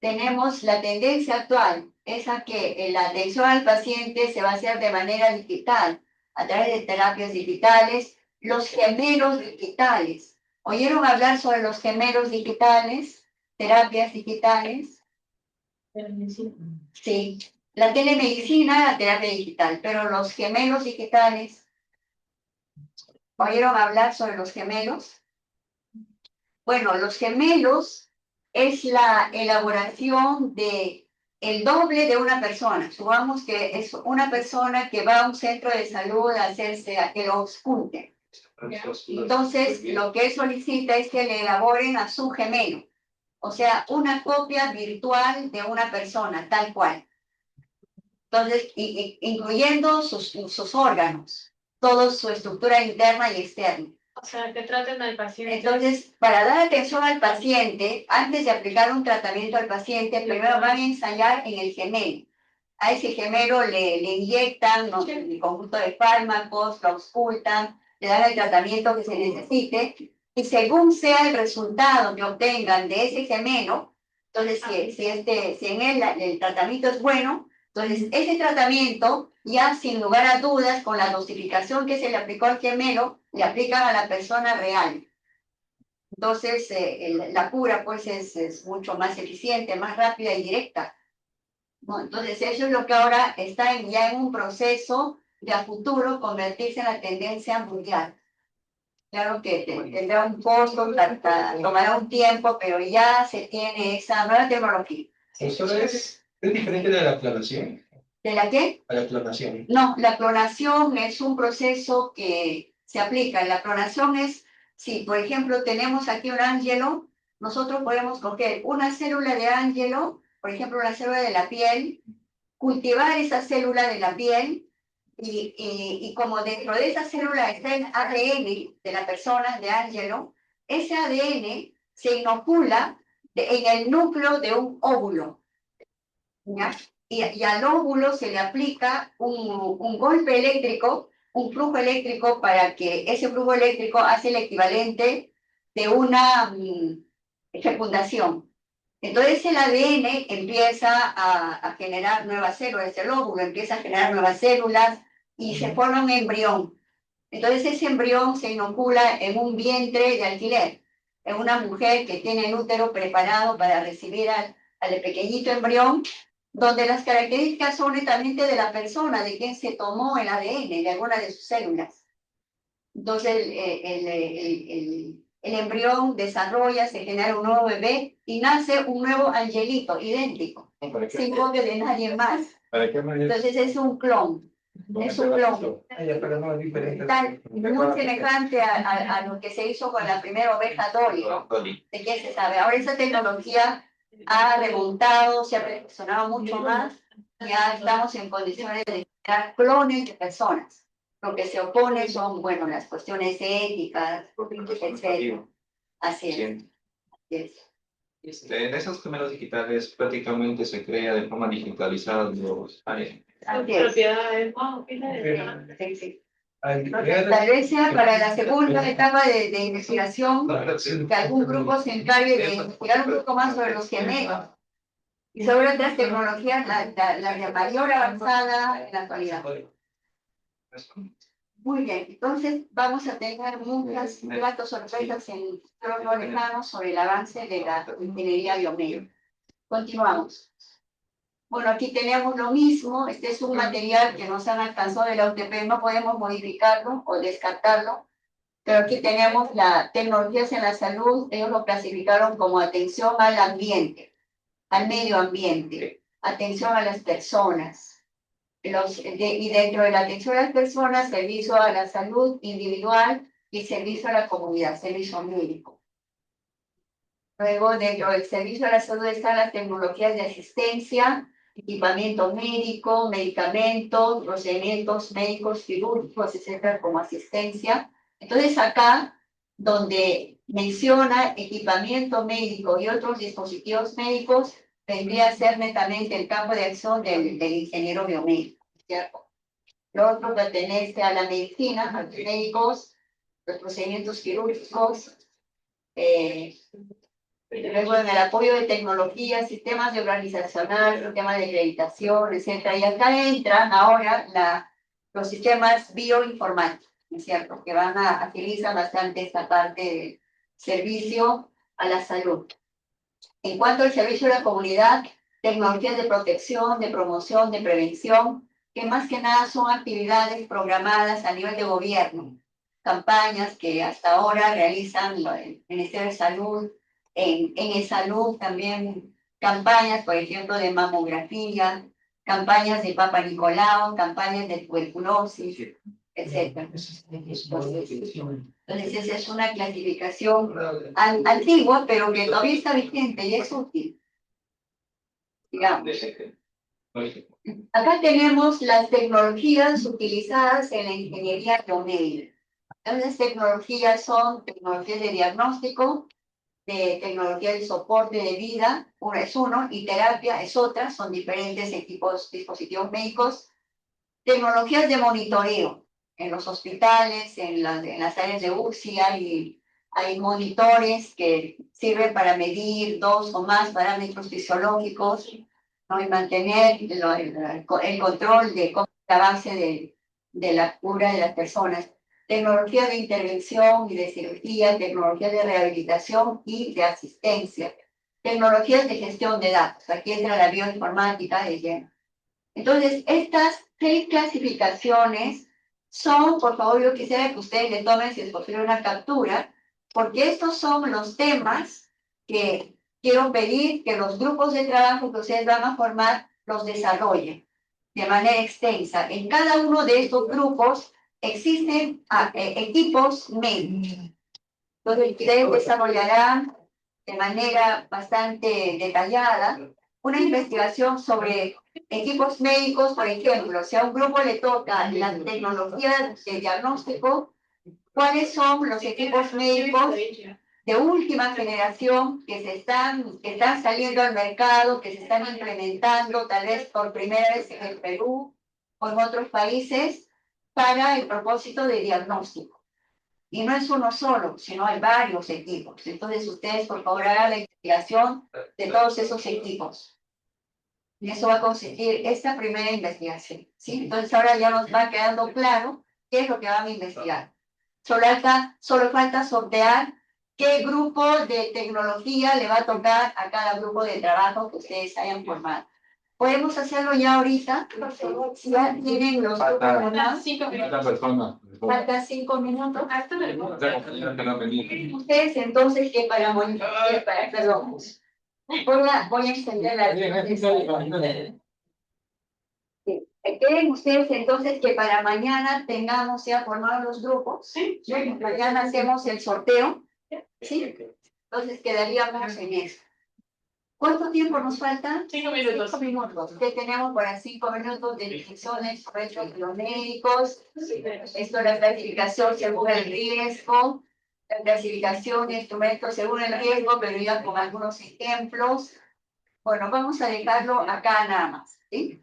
Tenemos la tendencia actual, es a que la atención al paciente se va a hacer de manera digital, a través de terapias digitales, los gemelos digitales. ¿Oyeron hablar sobre los gemelos digitales? Terapias digitales. Sí, la telemedicina, la terapia digital, pero los gemelos digitales. ¿Oyeron hablar sobre los gemelos? Bueno, los gemelos es la elaboración de el doble de una persona. Supongamos que es una persona que va a un centro de salud a hacerse a que lo ausculten. Entonces, lo que él solicita es que le elaboren a su gemelo. O sea, una copia virtual de una persona, tal cual. Entonces, incluyendo sus órganos, toda su estructura interna y externa. O sea, que traten al paciente. Entonces, para dar atención al paciente, antes de aplicar un tratamiento al paciente, primero van a ensayar en el gemelo. A ese gemelo le inyectan, ¿no?, el conjunto de fármacos, lo auscultan, le dan el tratamiento que se necesite, y según sea el resultado que obtengan de ese gemelo, entonces si en él el tratamiento es bueno, entonces ese tratamiento, ya sin lugar a dudas, con la dosificación que se le aplicó al gemelo, le aplican a la persona real. Entonces, la cura pues es mucho más eficiente, más rápida y directa, ¿no? Entonces, eso es lo que ahora está ya en un proceso de a futuro convertirse en la tendencia mundial. Claro que tendrá un costo, tomará un tiempo, pero ya se tiene esa nueva tecnología. ¿Eso es diferente de la clonación? ¿De la qué? A la clonación. No, la clonación es un proceso que se aplica. La clonación es, si por ejemplo tenemos aquí un ángelo, nosotros podemos coger una célula de ángelo, por ejemplo una célula de la piel, cultivar esa célula de la piel y como dentro de esa célula está el ADN de la persona, de ángelo, ese ADN se inocula en el núcleo de un óvulo, ¿ya? Y al óvulo se le aplica un golpe eléctrico, un flujo eléctrico, para que ese flujo eléctrico hace el equivalente de una fecundación. Entonces el ADN empieza a generar nuevas células, el óvulo empieza a generar nuevas células y se forma un embrión. Entonces ese embrión se inocula en un vientre de alquiler, en una mujer que tiene el útero preparado para recibir al pequeñito embrión, donde las características son netamente de la persona, de quien se tomó el ADN, de alguna de sus células. Entonces el embrión desarrolla, se genera un nuevo bebé y nace un nuevo angelito, idéntico, sin copia de nadie más. ¿Para qué manera? Entonces es un clon. Es un clon. Pero no es diferente. Muy semejante a lo que se hizo con la primera oveja Dolly, ¿no? ¿De qué se sabe? Ahora esa tecnología ha remontado, se ha perfeccionado mucho más. Ya estamos en condiciones de crear clones de personas. Lo que se opone son, bueno, las cuestiones éticas, etc. Así es. Así es. En esos gemelos digitales prácticamente se crea de forma digitalizada los ADN. Así es. Propiedades. Sí, sí. Hay Tal vez sea para la segunda etapa de investigación, que algún grupo se encargue de investigar un poco más sobre los gemelos y sobre otras tecnologías, la de mayor avanzada en la actualidad. Muy bien, entonces vamos a tener muchas gratas sorpresas en el futuro no lejano sobre el avance de la ingeniería biomédica. Continuamos. Bueno, aquí tenemos lo mismo. Este es un material que nos han alcanzado de la UTP, no podemos modificarlo o descartarlo, pero aquí tenemos las tecnologías en la salud. Ellos lo clasificaron como atención al ambiente, al medio ambiente, atención a las personas. Y dentro de la atención a las personas, servicio a la salud individual y servicio a la comunidad, servicio médico. Luego, dentro del servicio a la salud están las tecnologías de asistencia equipamiento médico, medicamentos, procedimientos médicos, quirúrgicos, etcétera, como asistencia. Entonces acá, donde menciona equipamiento médico y otros dispositivos médicos, vendría a ser netamente el campo de acción del ingeniero biomédico, ¿cierto? Lo otro pertenece a la medicina, a los médicos, los procedimientos quirúrgicos, luego en el apoyo de tecnología, sistemas de organizacional, sistemas de acreditación, etcétera. Y acá entran ahora los sistemas bioinformáticos, ¿no es cierto? Que van a agilizar bastante esta parte de servicio a la salud. En cuanto al servicio a la comunidad, tecnologías de protección, de promoción, de prevención, que más que nada son actividades programadas a nivel de gobierno, campañas que hasta ahora realizan el Ministerio de Salud, en salud también campañas, por ejemplo, de mamografía, campañas de Papa Nicolau, campañas de tuberculosis, etc. Entonces esa es una clasificación antigua, pero que todavía está vigente y es útil, digamos. Acá tenemos las tecnologías utilizadas en la ingeniería biomédica. Las tecnologías son tecnologías de diagnóstico, de tecnología de soporte de vida, una es uno, y terapia es otra, son diferentes equipos, dispositivos médicos. Tecnologías de monitoreo, en los hospitales, en las áreas de UCI hay monitores que sirven para medir 2 o más parámetros fisiológicos, ¿no? Y mantener el control de cómo es el avance de la cura de las personas. Tecnología de intervención y de cirugía, tecnología de rehabilitación y de asistencia, tecnologías de gestión de datos. Aquí entra la bioinformática de lleno. Entonces, estas 6 clasificaciones son, por favor, yo quisiera que ustedes le tomen, si es posible, una captura, porque estos son los temas que quiero pedir que los grupos de trabajo que ustedes van a formar los desarrollen de manera extensa. En cada uno de estos grupos existen equipos médicos. Entonces, ustedes desarrollarán de manera bastante detallada una investigación sobre equipos médicos, por ejemplo, si a un grupo le toca la tecnología de diagnóstico, ¿cuáles son los equipos médicos de última generación que están saliendo al mercado, que se están implementando tal vez por primera vez en el Perú o en otros países para el propósito de diagnóstico? Y no es uno solo, sino hay varios equipos. Entonces ustedes, por favor, hagan la investigación de todos esos equipos. Y eso va a consistir esta primera investigación, ¿sí? Entonces ahora ya nos va quedando claro qué es lo que van a investigar. Solo falta sortear qué grupo de tecnología le va a tocar a cada grupo de trabajo que ustedes hayan formado. ¿Podemos hacerlo ya ahorita? Ya tienen los grupos formados. 5 minutos. Esta persona. Falta 5 minutos. Hasta luego. Esta compañera que no venía. Ustedes entonces que para monitorear, perdón, voy a extender la sí. ¿Quieren ustedes entonces que para mañana tengamos ya formados los grupos? Sí. Mañana hacemos el sorteo. Sí. Entonces quedaríamos en eso. ¿Cuánto tiempo nos falta? 5 minutos. 5 minutos. ¿Qué tenemos para 5 minutos de definiciones sobre los médicos? Esto es la clasificación según el riesgo, la clasificación de instrumentos según el riesgo, pero ya con algunos ejemplos. Bueno, vamos a dejarlo acá nada más, ¿sí?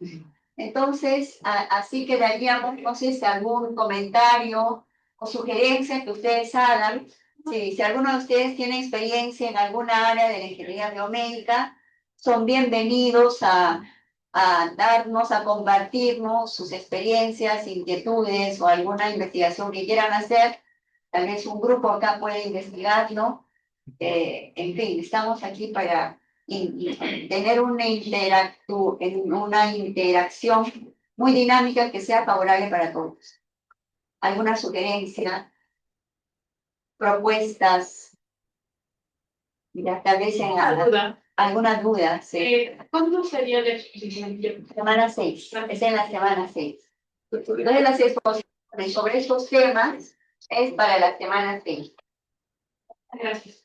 Entonces, así quedaríamos, no sé si algún comentario o sugerencia que ustedes hagan. Si alguno de ustedes tiene experiencia en alguna área de la ingeniería biomédica, son bienvenidos a darnos, a compartirnos sus experiencias, inquietudes o alguna investigación que quieran hacer. Tal vez un grupo acá puede investigarlo. En fin, estamos aquí para tener una interacción muy dinámica que sea favorable para todos. ¿Alguna sugerencia? ¿Propuestas? Mira, tal vez en Duda. alguna duda. Sí. ¿Cuándo sería la exposición? Semana 6. Es en la semana 6. Entonces las exposiciones sobre estos temas es para la semana 6. Gracias.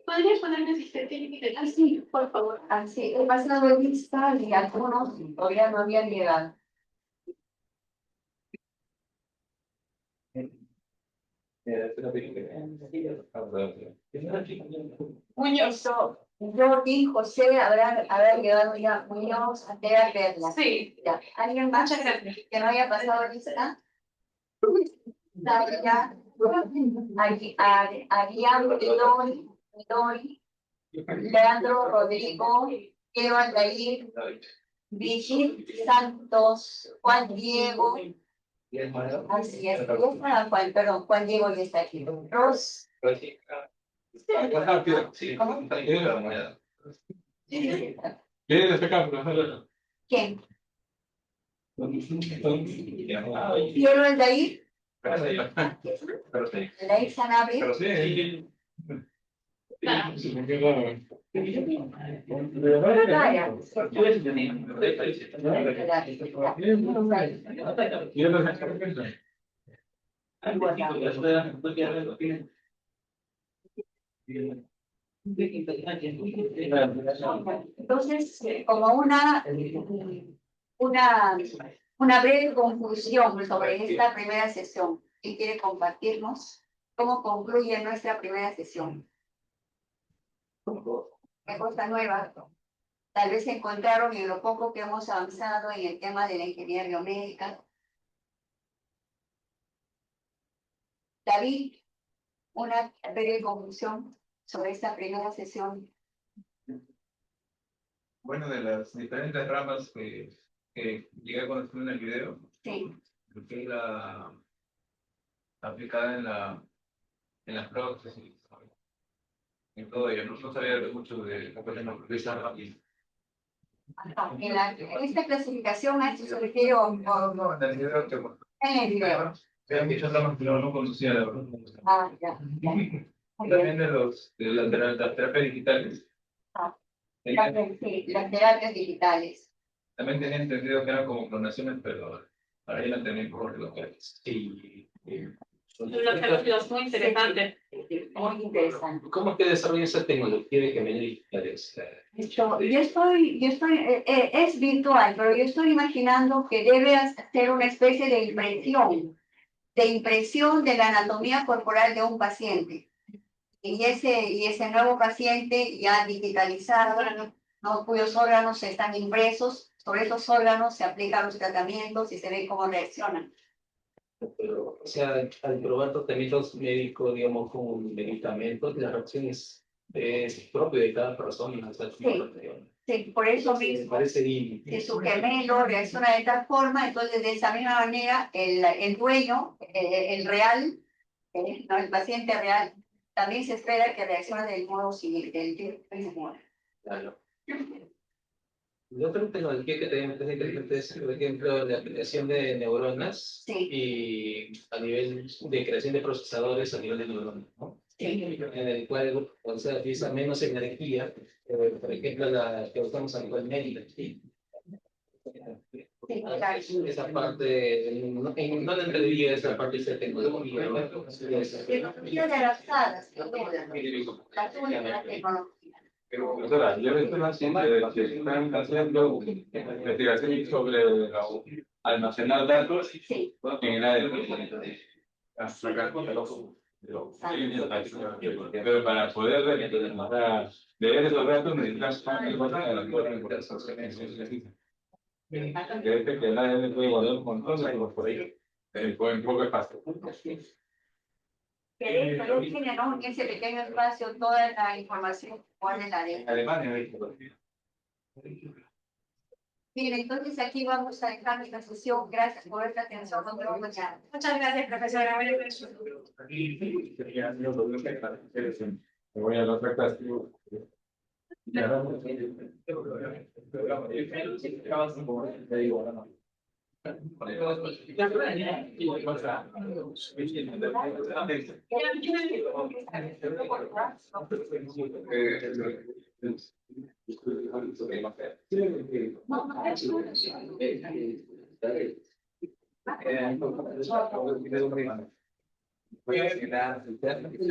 ¿Podrías ponerme asistente limitada? Así, por favor, así. He pasado lista y algunos todavía no habían llegado. Eso, Jordi, José, haber llegado ya. Muñoz, Andrea, Perla. Sí, Ya. ¿Alguien más muchas gracias. que no haya pasado lista? Ya. Arián, Midori, Leandro, Rodrigo, Diego Aldair, Brigitte Santos, Juan Diego. Así es. Ya está Juan, perdón, Juan Diego ya está aquí. Ros. ¿Cómo? ¿Quieres destacar, profesor? ¿Quién? Diego Aldair. Aldair Sanabria. Pero sí. Claro. Entonces, como una breve conclusión sobre esta primera sesión, ¿quién quiere compartirnos cómo concluye nuestra primera sesión? ¿Qué cosa nueva? Tal vez encontraron en lo poco que hemos avanzado en el tema de la ingeniería biomédica. David, una breve conclusión sobre esta primera sesión. Bueno, de las diferentes ramas que llegué a conocer en el video, Sí, que es la aplicada en las prótesis, en todo ello. No sabía mucho de la cosa de esa rama. en esta clasificación a esto se refiere No, en el video que en el video. vean que yo no conocía la verdad. Ah, ya, ya. Muy bien. También de las terapias digitales. Ah. Tenía- Sí, las terapias digitales. También tenía entendido que eran como clonaciones, pero ahora ya no entendí por lo que es. Sí. Los muy interesantes. Muy interesante. ¿Cómo es que desarrolla esa tecnología de gemelos digitales? Es virtual, pero yo estoy imaginando que debe hacer una especie de impresión de la anatomía corporal de un paciente. Y ese nuevo paciente ya digitalizado, ¿no? Cuyos órganos están impresos, sobre esos órganos se aplican los tratamientos y se ve cómo reaccionan. Pero, o sea, al probar tratamientos médicos, digamos, con medicamentos, la reacción es propio de cada persona. O sea, Sí, por eso me mismo. parece bien. Si su gemelo reacciona de tal forma, entonces de esa misma manera el dueño, el real, no, el paciente real, también se espera que reaccione del modo siguiente, del mismo modo. Claro. La otra tecnología que también es interesante es, por ejemplo, la aplicación de neuronas Sí. y a nivel de creación de procesadores a nivel de neuronas, ¿no? Sí. En el cual, o sea, utiliza menos energía, por ejemplo, la que usamos a nivel médico. ¿Sí? Sí, claro. Esa parte, no le entendía esa parte de tecnología. Tecnología de las salas, sin duda. La tuya de la tecnología. Pero, profesora, yo estoy haciendo investigaciones sobre almacenar datos Sí. en el área. Pero para poder leer esos datos necesitas que el ADN puede guardar un montón de cosas por ahí. En poco espacio. Que esto ya tiene, ¿no? En ese pequeño espacio toda la información que guarda la ADN. Alemania, Bien, entonces aquí vamos a dejar nuestra sesión. Gracias por esta atención. Nos vemos mañana. Muchas gracias, profesora. Me voy a la otra clase.